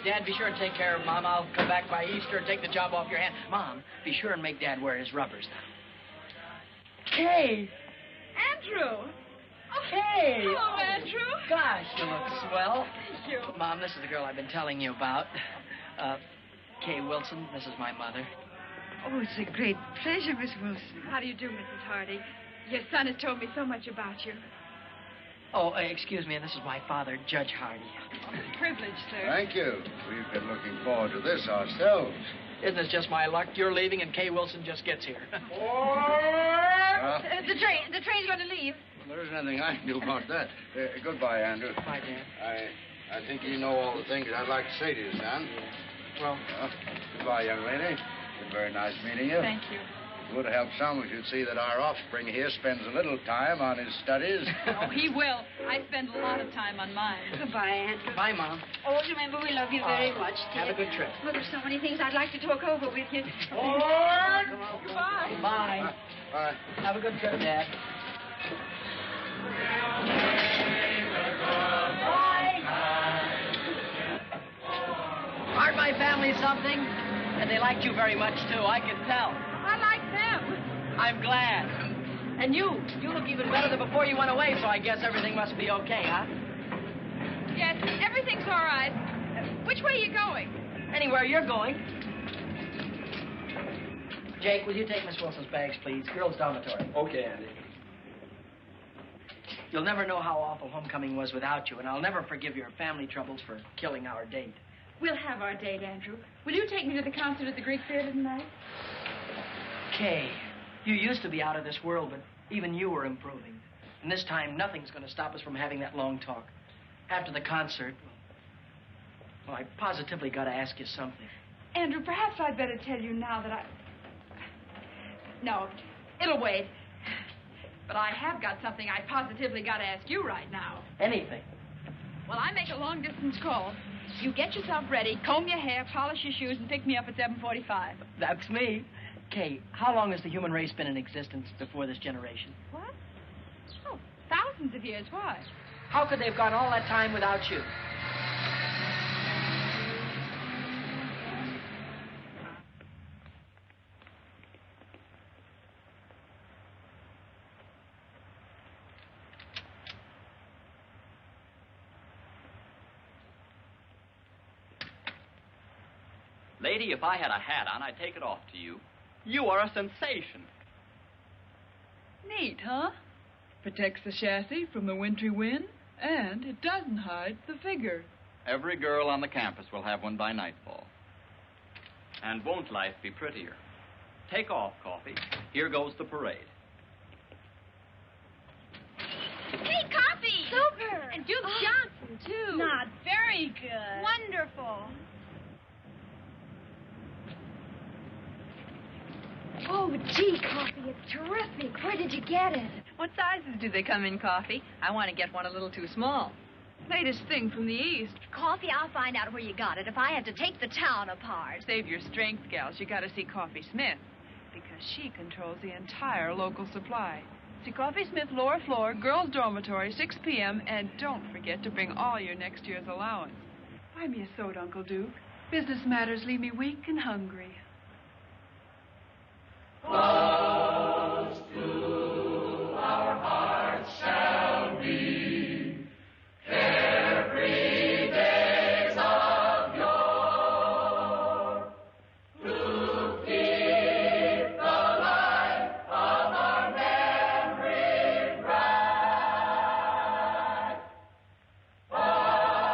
Dad, be sure and take care of Mom. I'll come back by Easter and take the job off your hand. Mom, be sure and make Dad wear his rubbers now. Kay! Andrew! Kay! Hello, Andrew. Gosh, you look swell. Thank you. Mom, this is the girl I've been telling you about. Kay Wilson. This is my mother. Oh, it's a great pleasure, Miss Wilson. How do you do, Mrs. Hardy? Your son has told me so much about you. Oh, excuse me, and this is my father, Judge Hardy. Privilege, sir. Thank you. We've been looking forward to this ourselves. Isn't it just my luck? You're leaving and Kay Wilson just gets here. The train's going to leave. Well, there isn't anything I can do about that. Goodbye, Andrew. Bye, Dad. I think you know all the things I'd like to say to you, son. Well, goodbye, young lady. It's been very nice meeting you. Thank you. It would help some if you'd see that our offspring here spends a little time on his studies. Oh, he will. I spend a lot of time on mine. Goodbye, Andrew. Bye, Mom. Oh, remember, we love you very much, dear. Have a good trip. Well, there's so many things I'd like to talk over with you. Goodbye. Bye. Bye. Have a good trip, Dad. Aren't my family something? And they liked you very much, too. I can tell. I like them. I'm glad. And you look even better than before you went away, so I guess everything must be okay, huh? Yes, everything's all right. Which way are you going? Anywhere you're going. Jake, will you take Miss Wilson's bags, please? Girls' dormitory. Okay, Andy. You'll never know how awful homecoming was without you, and I'll never forgive your family troubles for killing our date. We'll have our date, Andrew. Will you take me to the concert at the Greek Theater tonight? Kay, you used to be out of this world, but even you were improving. And this time, nothing's going to stop us from having that long talk. After the concert, well, I positively got to ask you something. Andrew, perhaps I'd better tell you now that No, it'll wait. But I have got something I positively got to ask you right now. Anything. Well, I make a long-distance call. You get yourself ready, comb your hair, polish your shoes, and pick me up at 7:45. That's me. Kay, how long has the human race been in existence before this generation? What? Oh, thousands of years. Why? How could they have gone all that time without you? Lady, if I had a hat on, I'd take it off to you. You are a sensation. Neat, huh? Protects the chassis from the wintry wind, and it doesn't hide the figure. Every girl on the campus will have one by nightfall. And won't life be prettier? Take off, Coffee. Here goes the parade. Hey, Coffee! Super! And Duke Johnson, too. Not very good. Wonderful. Oh, gee, Coffee, it's terrific. Where did you get it? What sizes do they come in, Coffee? I want to get one a little too small. Latest thing from the East. Coffee, I'll find out where you got it if I have to take the town apart. Save your strength, gals. You got to see Coffee Smith, because she controls the entire local supply. See Coffee Smith, lower floor, girls' dormitory, 6 p.m., and don't forget to bring all your next year's allowance. Buy me a soda, Uncle Duke. Business matters leave me weak and hungry. Close to our hearts shall be carefree days of yore, to keep the light of our memory bright forevermore.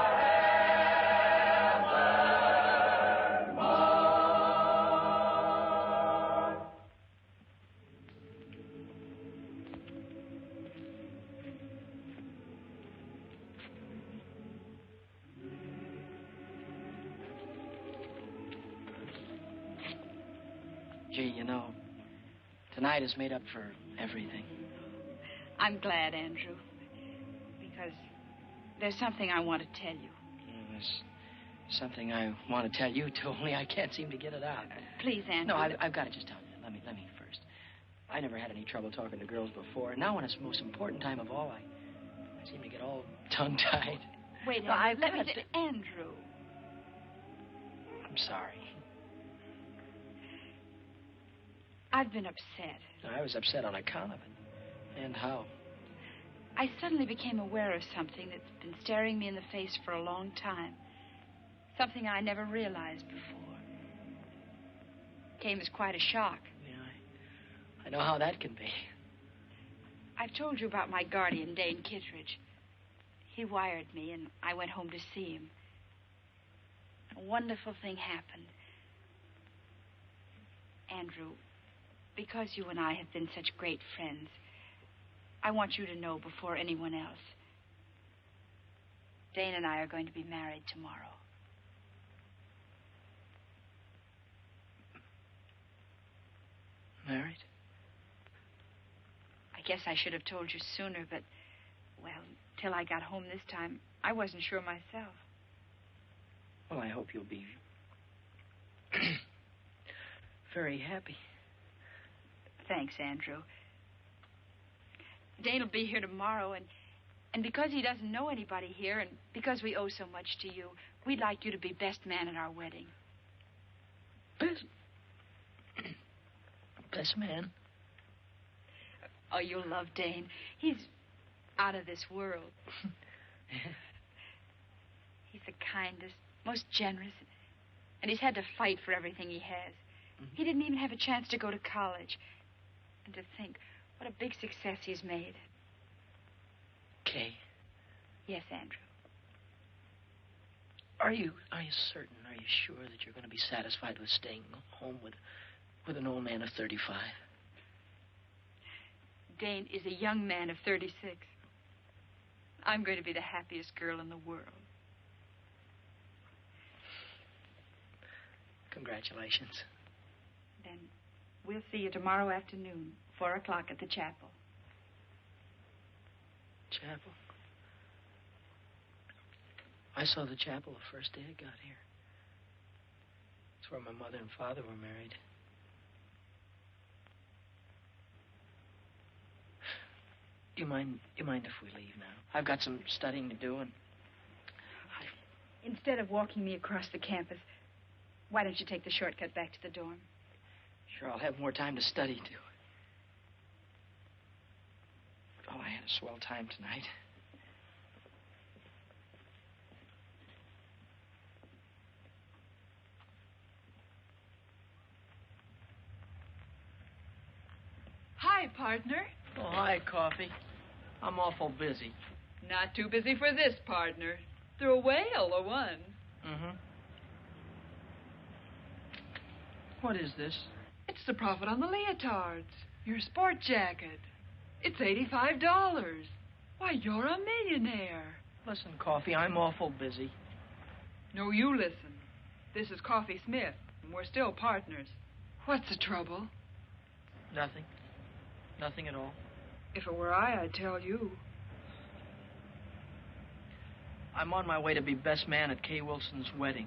Gee, you know, tonight is made up for everything. I'm glad, Andrew, because there's something I want to tell you. There's something I want to tell you, too, only I can't seem to get it out. Please, Andrew. No, I've got to just tell you. Let me first. I never had any trouble talking to girls before. Now, when it's the most important time of all, I seem to get all tongue-tied. Wait, No, Andrew, I've let me got say, Andrew. I'm sorry. I've been upset. I was upset on account of it. And how? I suddenly became aware of something that's been staring me in the face for a long time. Something I never realized before. Came as quite a shock. Yeah, I know how that can be. I've told you about my guardian, Dane Kittredge. He wired me, and I went home to see him. A wonderful thing happened. Andrew, because you and I have been such great friends, I want you to know before anyone else. Dane and I are going to be married tomorrow. Married? I guess I should have told you sooner, but, well, till I got home this time, I wasn't sure myself. Well, I hope you'll be very happy. Thanks, Andrew. Dane will be here tomorrow, and because he doesn't know anybody here, and because we owe so much to you, we'd like you to be best man at our wedding. Best man? Oh, you'll love Dane. He's out of this world. He's the kindest, most generous, and he's had to fight for everything he has. He didn't even have a chance to go to college. And to think what a big success he's made. Kay. Yes, Andrew. Are you certain, are you sure that you're going to be satisfied with staying home with an old man of 35? Dane is a young man of 36. I'm going to be the happiest girl in the world. Chapel. I saw the chapel the first day I got here. It's where my mother and father were married. Do you mind if we leave now? I've got some studying to do, and Instead of walking me across the campus, why don't you take the shortcut back to the dorm? sure I'll have more time to study, too. But, I had a swell time tonight. Hi, partner. Oh, hi, Coffee. I'm awful busy. Not too busy for this, partner. They're a whale, a one. Mm-hmm. What is this? It's the profit on the leotards. Your sport jacket. It's $85. Why, you're a millionaire. Listen, Coffee, I'm awful busy. No, you listen. This is Coffee Smith, and we're still partners. What's the trouble? Nothing. Nothing at all. If it were I'd tell you. I'm on my way to be best man at Kay Wilson's wedding.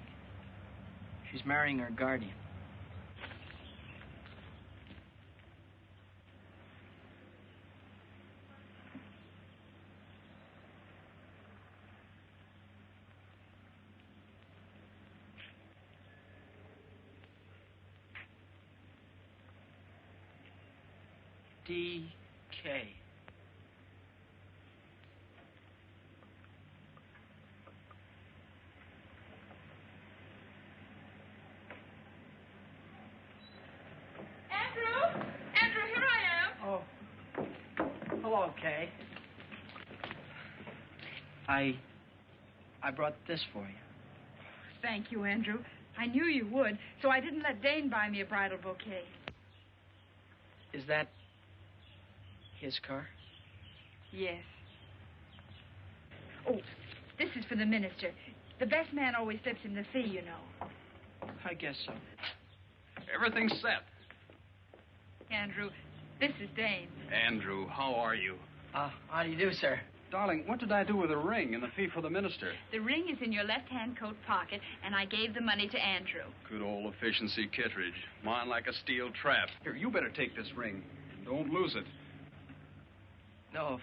She's marrying her guardian. D.K. Andrew, here I am. Oh. Hello, Kay. I brought this for you. Thank you, Andrew. I knew you would, so I didn't let Dane buy me a bridal bouquet. Is that his car? Yes. Oh, this is for the minister. The best man always slips him the fee, you know. I guess so. Everything's set. Andrew, this is Dane. Andrew, how are you? How do you do, sir? Darling, what did I do with the ring and the fee for the minister? The ring is in your left-hand coat pocket, and I gave the money to Andrew. Good old efficiency, Kittredge. Mine like a steel trap. Here, you better take this ring. Don't lose it. No, of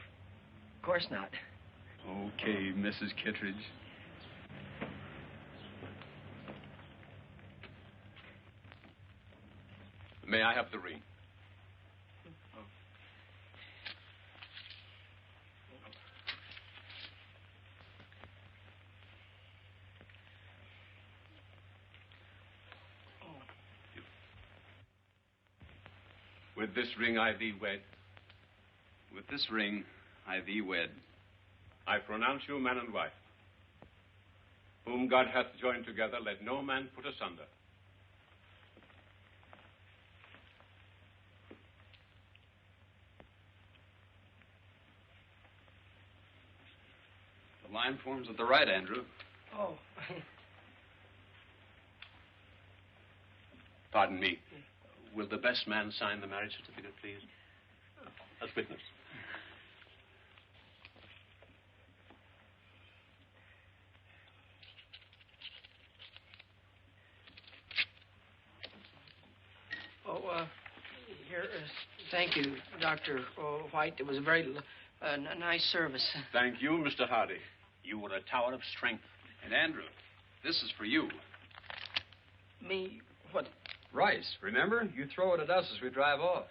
course not. Okay, Mrs. Kittredge. May I have the ring? With this ring I thee wed. With this ring I thee wed. I pronounce you man and wife. Whom God hath joined together, let no man put asunder. The line forms at the right, Andrew. Oh. Pardon me. Will the best man sign the marriage certificate, please? As witness. Here, thank you, Dr. White. It was a very nice service. Thank you, Mr. Hardy. You were a tower of strength. And Andrew, this is for you. Me? What? Rice, remember? You throw it at us as we drive off.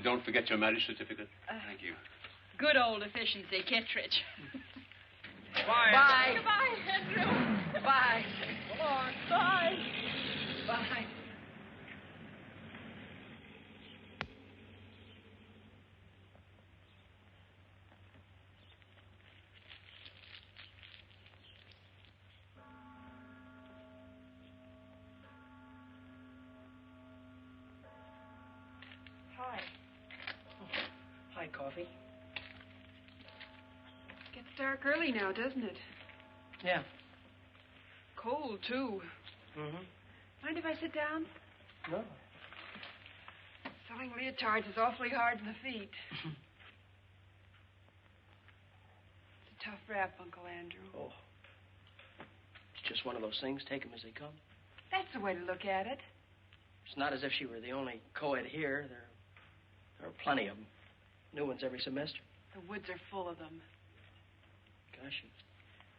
Don't forget your marriage certificate. Thank you. Good old efficiency, Kittredge. Bye. Bye. Goodbye, Andrew. Bye. Come on. Bye. Bye. Hi. Hi, Coffee. Gets dark early now, doesn't it? Yeah. Cold, too. Mm-hmm. Mind if I sit down? No. Selling leotards is awfully hard on the feet. tough rap, Uncle Andrew. Oh. It's just one of those things. Take them as they come. That's the way to look at it. It's not as if she were the only co-ed here. There are plenty of them. New ones every semester. The woods are full of them. Gosh, you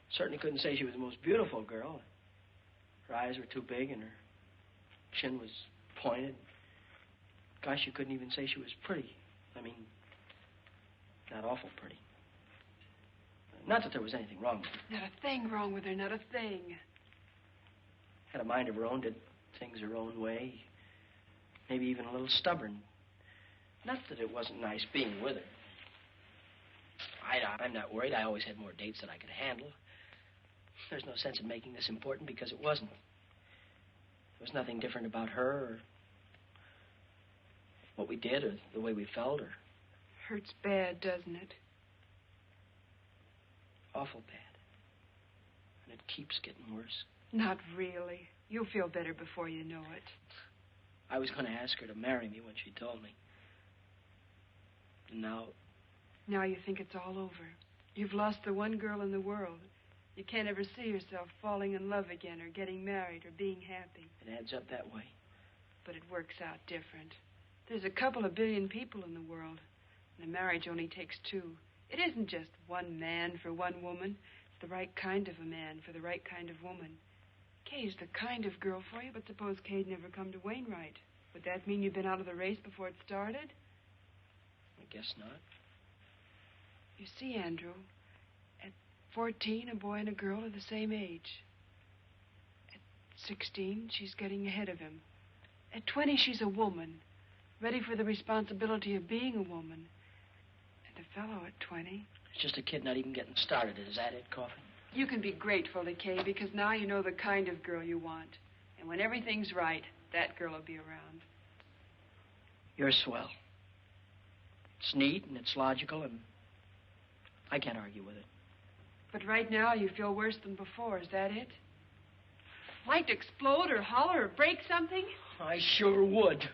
certainly couldn't say she was the most beautiful girl. Her eyes were too big and her chin was pointed. Gosh, you couldn't even say she was pretty. I mean, not awful pretty. Not that there was anything wrong with her. Not a thing wrong with her, not a thing. Had a mind of her own, did things her own way. Maybe even a little stubborn. Not that it wasn't nice being with her. I'm not worried. I always had more dates than I could handle. There's no sense in making this important because it wasn't. There was nothing different about her or what we did or the way we felt or... Hurts bad, doesn't it? Awful bad. And it keeps getting worse. Not really. You'll feel better before you know it. I was going to ask her to marry me when she told me. And now... Now you think it's all over. You've lost the one girl in the world. You can't ever see yourself falling in love again or getting married or being happy. It adds up that way. But it works out different. There's a couple of billion people in the world, and a marriage only takes two. It isn't just one man for one woman. It's the right kind of a man for the right kind of woman. Kay's the kind of girl for you, but suppose Kay'd never come to Wainwright. Would that mean you'd been out of the race before it started? I guess not. You see, Andrew, at 14, a boy and a girl are the same age. At 16, she's getting ahead of him. At 20, she's a woman, ready for the responsibility of being a woman. And a fellow at 20... It's just a kid not even getting started. Is that it, Coffin? You can be grateful to Kay because now you know the kind of girl you want. And when everything's right, that girl will be around. You're swell. It's neat and it's logical and I can't argue with it. But right now you feel worse than before. Is that it? Like to explode or holler or break something? I sure would.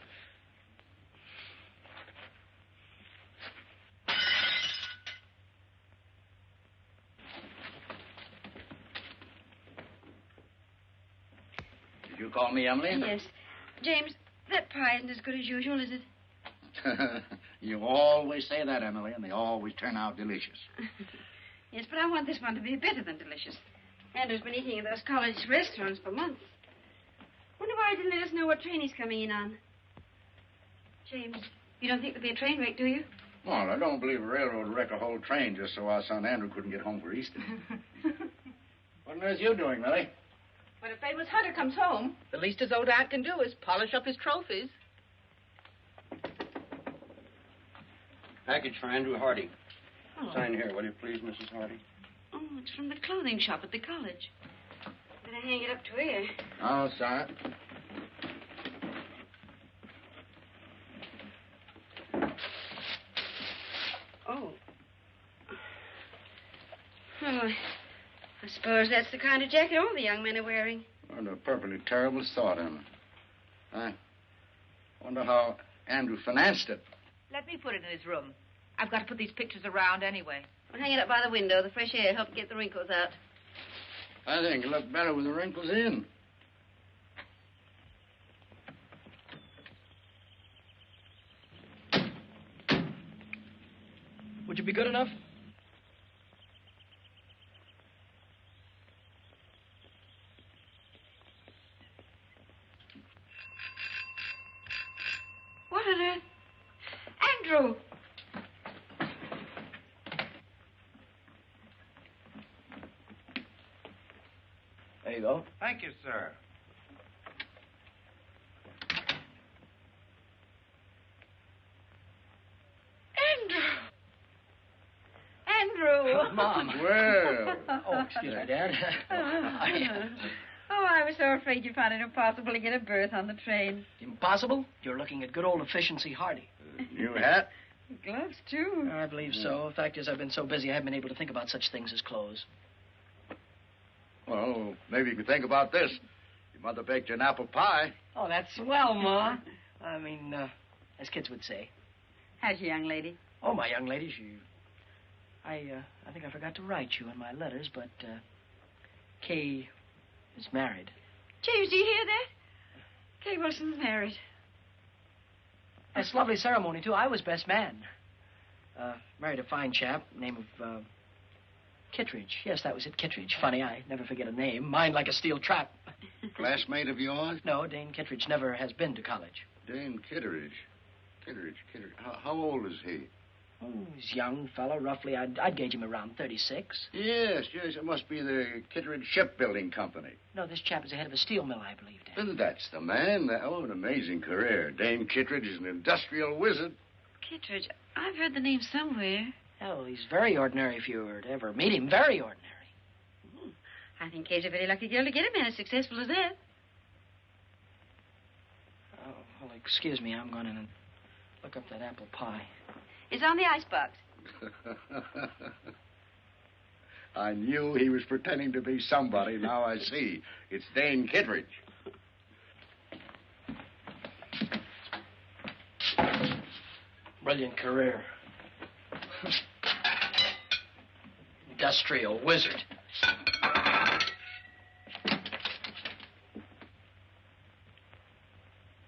Did you call me, Emily? Yes. James, that pie isn't as good as usual, is it? You always say that, Emily, and they always turn out delicious. Yes, but I want this one to be better than delicious. Andrew's been eating in those college restaurants for months. Wonder why he didn't let us know what train he's coming in on. James, you don't think there'll be a train wreck, do you? Well, I don't believe a railroad would wreck a whole train just so our son Andrew couldn't get home for Easter. What on earth are you doing, Millie? When a famous hunter comes home, the least his old aunt can do is polish up his trophies. Package for Andrew Hardy. Oh. Sign here, will you please, Mrs. Hardy? Oh, it's from the clothing shop at the college. Better hang it up to here. I'll sign. Oh. Oh, I suppose that's the kind of jacket all the young men are wearing. What a perfectly terrible thought, Emma. I wonder how Andrew financed it. Let me put it in his room. I've got to put these pictures around anyway. Well, hang it up by the window. The fresh air helps get the wrinkles out. I think it looked better with the wrinkles in. Would you be good enough? What on earth? Andrew! There you go. Thank you, sir. Andrew! Mom. Well. Oh, excuse me, Dad. Oh, I was so afraid you'd find it impossible to get a berth on the train. Impossible? You're looking at good old efficiency Hardy. New hat? Gloves, too. I believe so. The fact is, I've been so busy I haven't been able to think about such things as clothes. Well, maybe you could think about this. Your mother baked you an apple pie. Oh, that's swell, Ma. I mean, as kids would say. How's your young lady? Oh, my young lady, I think I forgot to write you in my letters, but Kay is married. James, do you hear that? Kay Wilson's married. That's a lovely ceremony, too. I was best man. Married a fine chap, name of Kittredge. Yes, that was it, Kittredge. Funny, I never forget a name. Mine like a steel trap. Classmate of yours? No, Dane Kittredge never has been to college. Dane Kittredge. Kittredge. How old is he? Oh, he's a young fellow, roughly. I'd gauge him around 36. Yes. It must be the Kittredge Shipbuilding Company. No, this chap is the head of a steel mill, I believe, Dad. Well, that's the man. Oh, an amazing career. Dane Kittredge is an industrial wizard. Kittredge, I've heard the name somewhere. Oh, he's very ordinary if you were to ever meet him. Very ordinary. I think Kay's a very lucky girl to get a man as successful as that. Oh, well, excuse me. I'm going in and look up that apple pie. It's on the icebox. I knew he was pretending to be somebody. Now I see. It's Dane Kittredge. Brilliant career. Industrial wizard.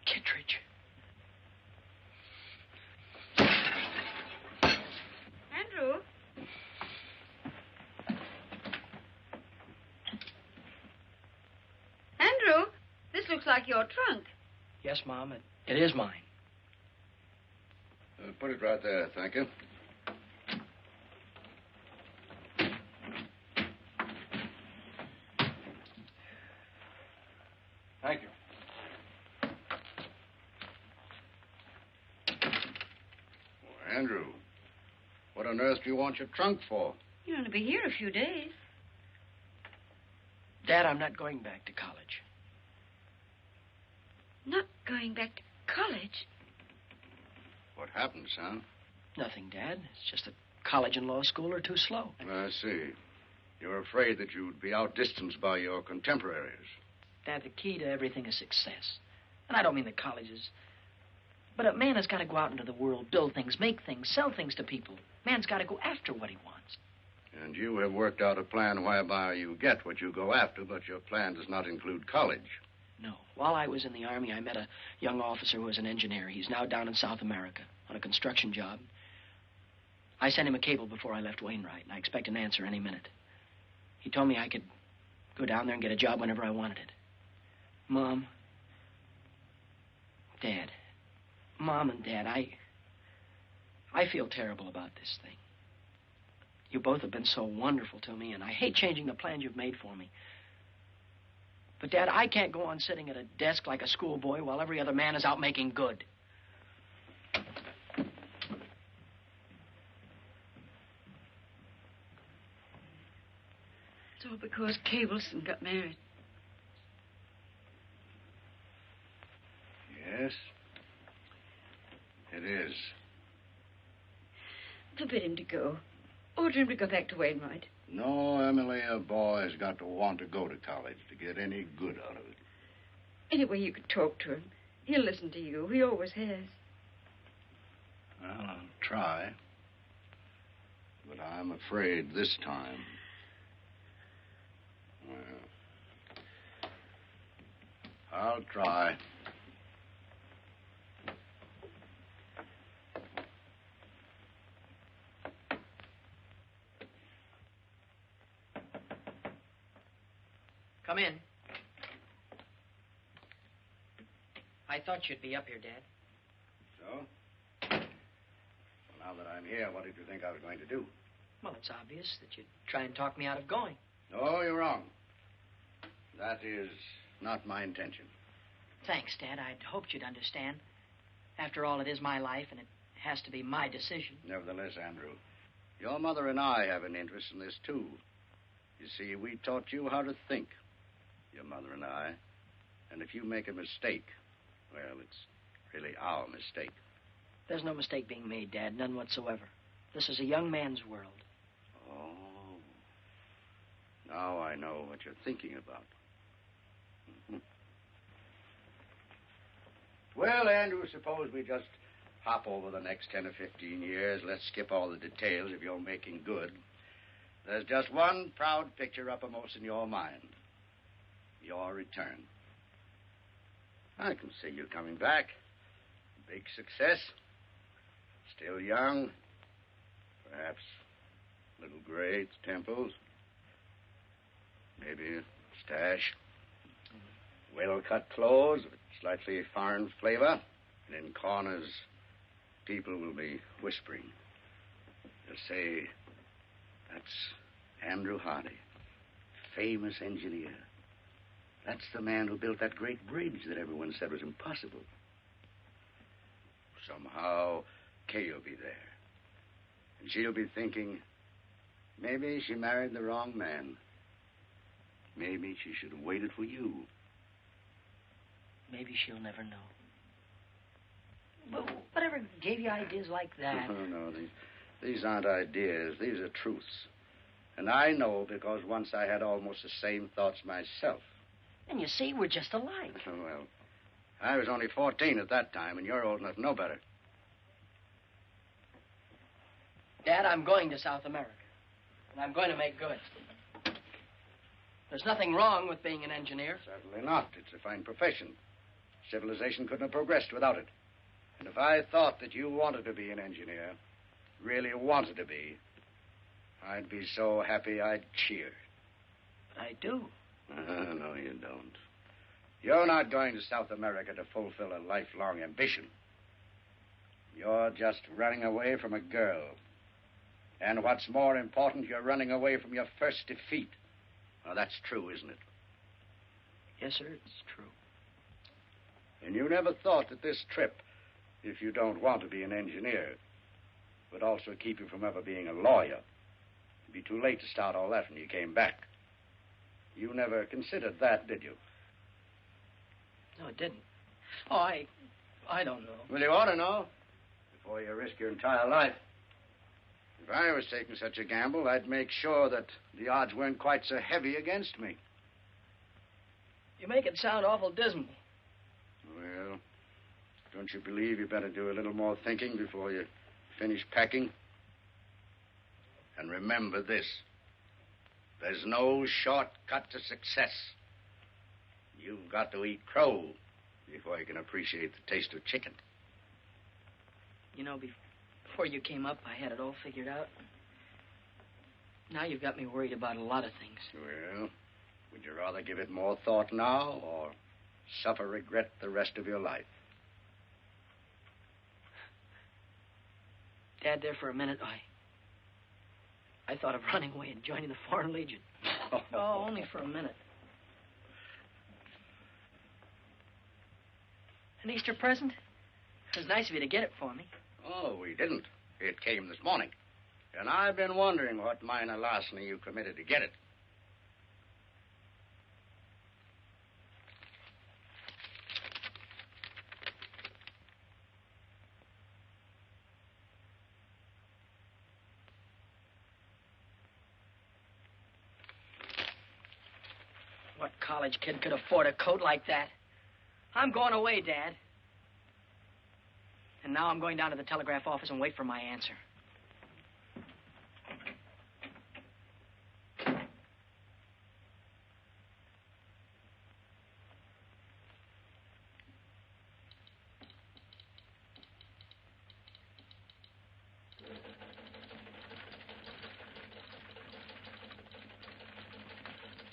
Kittredge. Andrew? Andrew, this looks like your trunk. Yes, Mom, it is mine. Put it right there, thank you. Thank you. Well, Andrew, what on earth do you want your trunk for? You're going to be here a few days. Dad, I'm not going back to college. Not going back to college? What happened, son? Nothing, Dad. It's just that college and law school are too slow. I see. You're afraid that you'd be outdistanced by your contemporaries. Dad, the key to everything is success. And I don't mean the colleges. But a man has got to go out into the world, build things, make things, sell things to people. Man's got to go after what he wants. And you have worked out a plan whereby you get what you go after, but your plan does not include college. No. While I was in the Army, I met a young officer who was an engineer. He's now down in South America on a construction job. I sent him a cable before I left Wainwright, and I expect an answer any minute. He told me I could go down there and get a job whenever I wanted it. Mom, Dad, Mom and Dad, I feel terrible about this thing. You both have been so wonderful to me, and I hate changing the plans you've made for me. But, Dad, I can't go on sitting at a desk like a schoolboy while every other man is out making good. It's all because Kay Wilson got married. Yes, it is. Forbid him to go. Order him to go back to Wainwright. No, Emily, a boy's got to want to go to college to get any good out of it. Anyway, you could talk to him. He'll listen to you. He always has. Well, I'll try. But I'm afraid this time... Well, I'll try. Come in. I thought you'd be up here, Dad. So? Well, now that I'm here, what did you think I was going to do? Well, it's obvious that you'd try and talk me out of going. No, you're wrong. That is not my intention. Thanks, Dad. I'd hoped you'd understand. After all, it is my life, and it has to be my decision. Nevertheless, Andrew, your mother and I have an interest in this, too. You see, we taught you how to think, your mother and I. And if you make a mistake, well, it's really our mistake. There's no mistake being made, Dad, none whatsoever. This is a young man's world. Oh. Now I know what you're thinking about. Mm-hmm. Well, Andrew, suppose we just pop over the next 10 or 15 years. Let's skip all the details of your making good. There's just one proud picture uppermost in your mind. Your return. I can see you coming back. Big success. Still young. Perhaps a little gray at the temples. Maybe a stash. Well-cut clothes with slightly foreign flavor. And in corners, people will be whispering. They'll say, that's Andrew Hardy, famous engineer. That's the man who built that great bridge that everyone said was impossible. Somehow, Kay will be there. And she'll be thinking, maybe she married the wrong man. Maybe she should have waited for you. Maybe she'll never know. But whatever gave you ideas like that? No, these aren't ideas. These are truths. And I know because once I had almost the same thoughts myself. And you see, we're just alike. Well, I was only 14 at that time, and you're old enough to know better. Dad, I'm going to South America. And I'm going to make good. There's nothing wrong with being an engineer. Certainly not. It's a fine profession. Civilization couldn't have progressed without it. And if I thought that you wanted to be an engineer, really wanted to be, I'd be so happy I'd cheer. But I do. No, you don't. You're not going to South America to fulfill a lifelong ambition. You're just running away from a girl. And what's more important, you're running away from your first defeat. Now, that's true, isn't it? Yes, sir, it's true. And you never thought that this trip, if you don't want to be an engineer, would also keep you from ever being a lawyer. It'd be too late to start all that when you came back. You never considered that, did you? No, it didn't. Oh, I don't know. Well, you ought to know before you risk your entire life. If I was taking such a gamble, I'd make sure that the odds weren't quite so heavy against me. You make it sound awful dismal. Well, don't you believe you better do a little more thinking before you finish packing? And remember this. There's no shortcut to success. You've got to eat crow before you can appreciate the taste of chicken. You know, before you came up, I had it all figured out. Now you've got me worried about a lot of things. Well, would you rather give it more thought now or suffer regret the rest of your life? Dad, there for a minute, I thought of running away and joining the Foreign Legion. Oh, only for a minute. An Easter present? It was nice of you to get it for me. Oh, we didn't. It came this morning. And I've been wondering what minor larceny you committed to get it. What college kid could afford a coat like that? I'm going away, Dad. And now I'm going down to the telegraph office and wait for my answer.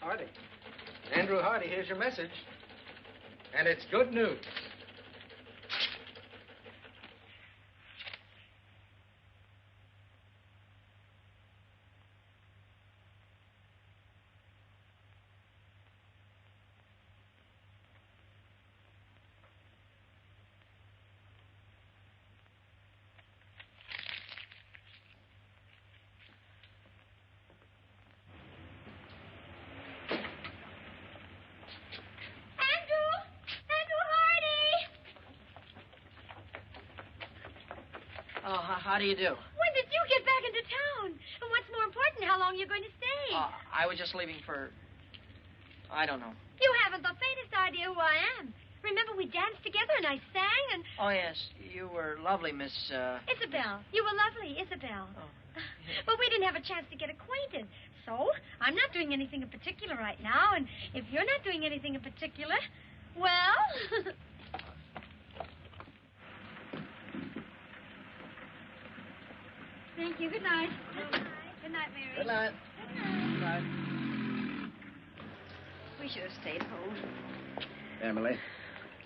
Hardy. Andrew Hardy, here's your message. And it's good news. Oh, how do you do? When did you get back into town? And what's more important, how long you're going to stay? I was just leaving for... I don't know. You haven't the faintest idea who I am. Remember, we danced together and I sang and... Oh, yes. you were lovely, Miss, Isabel. You were lovely, Isabel. Oh. But we didn't have a chance to get acquainted. So, I'm not doing anything in particular right now, and if you're not doing anything in particular, well... Thank you. Good night. Good night. Good night, Mary. Good night. Good night. We should have stayed home. Emily,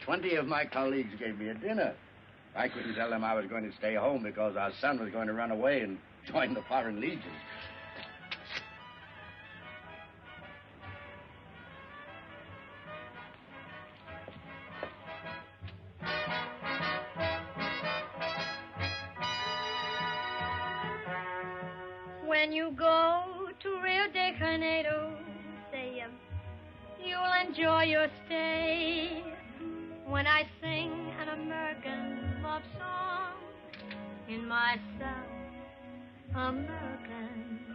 20 of my colleagues gave me a dinner. I couldn't tell them I was going to stay home because our son was going to run away and join the Foreign Legion. When you go to Rio de Janeiro, say you'll enjoy your stay. When I sing an American love song in my South American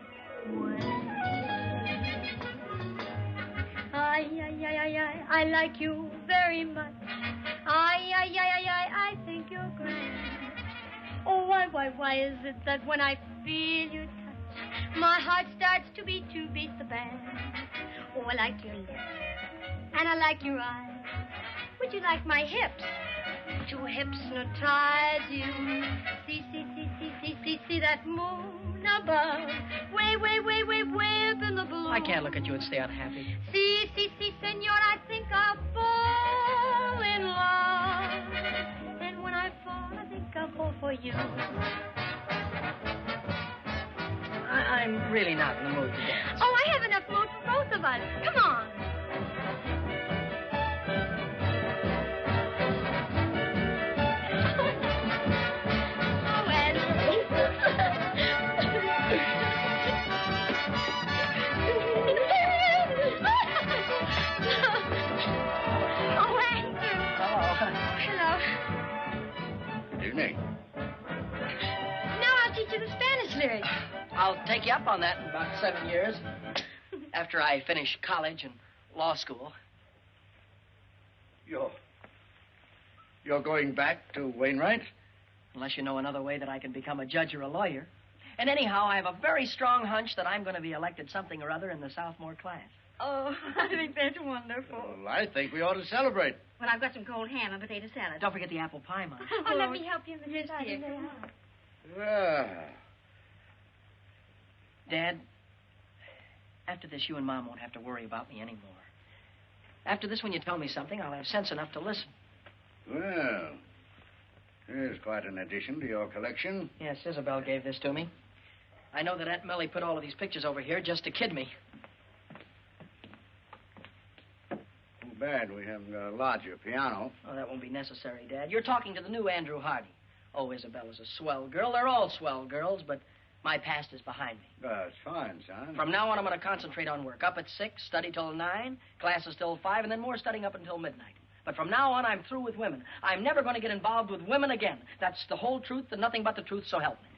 way. I like you very much. I think you're grand. Oh, why is it that when I feel your touch, my heart starts to beat the band? Oh, I like your lips, and I like your eyes. Would you like my hips to hypnotize you? See that moon above, way up in the blue. I can't look at you and stay unhappy. See, senor, I think I'll fall in love. And when I fall, I think I'll fall for you. I'm really not in the mood to dance. Oh, I have enough mood for both of us. Come on. Evening. Now I'll teach you the Spanish lyrics. I'll take you up on that in about 7 years. After I finish college and law school. You're going back to Wainwright? Unless you know another way that I can become a judge or a lawyer. And anyhow, I have a very strong hunch that I'm going to be elected something or other in the sophomore class. Oh, I think that's wonderful. Well, I think we ought to celebrate. Well, I've got some cold ham and potato salad. Don't forget the apple pie, Mom. Oh, let me help you, Mrs. Yes, dear. Well, Dad, after this, you and Mom won't have to worry about me anymore. After this, when you tell me something, I'll have sense enough to listen. well, here's quite an addition to your collection. Yes, Isabel gave this to me. I know that Aunt Millie put all of these pictures over here just to kid me. Too bad we haven't got a larger piano. Oh, that won't be necessary, Dad. You're talking to the new Andrew Hardy. Oh, Isabel is a swell girl. They're all swell girls, but my past is behind me. That's fine, son. From now on, I'm going to concentrate on work. Up at 6, study till 9, classes till 5, and then more studying up until midnight. But from now on, I'm through with women. I'm never going to get involved with women again. That's the whole truth and nothing but the truth, so help me.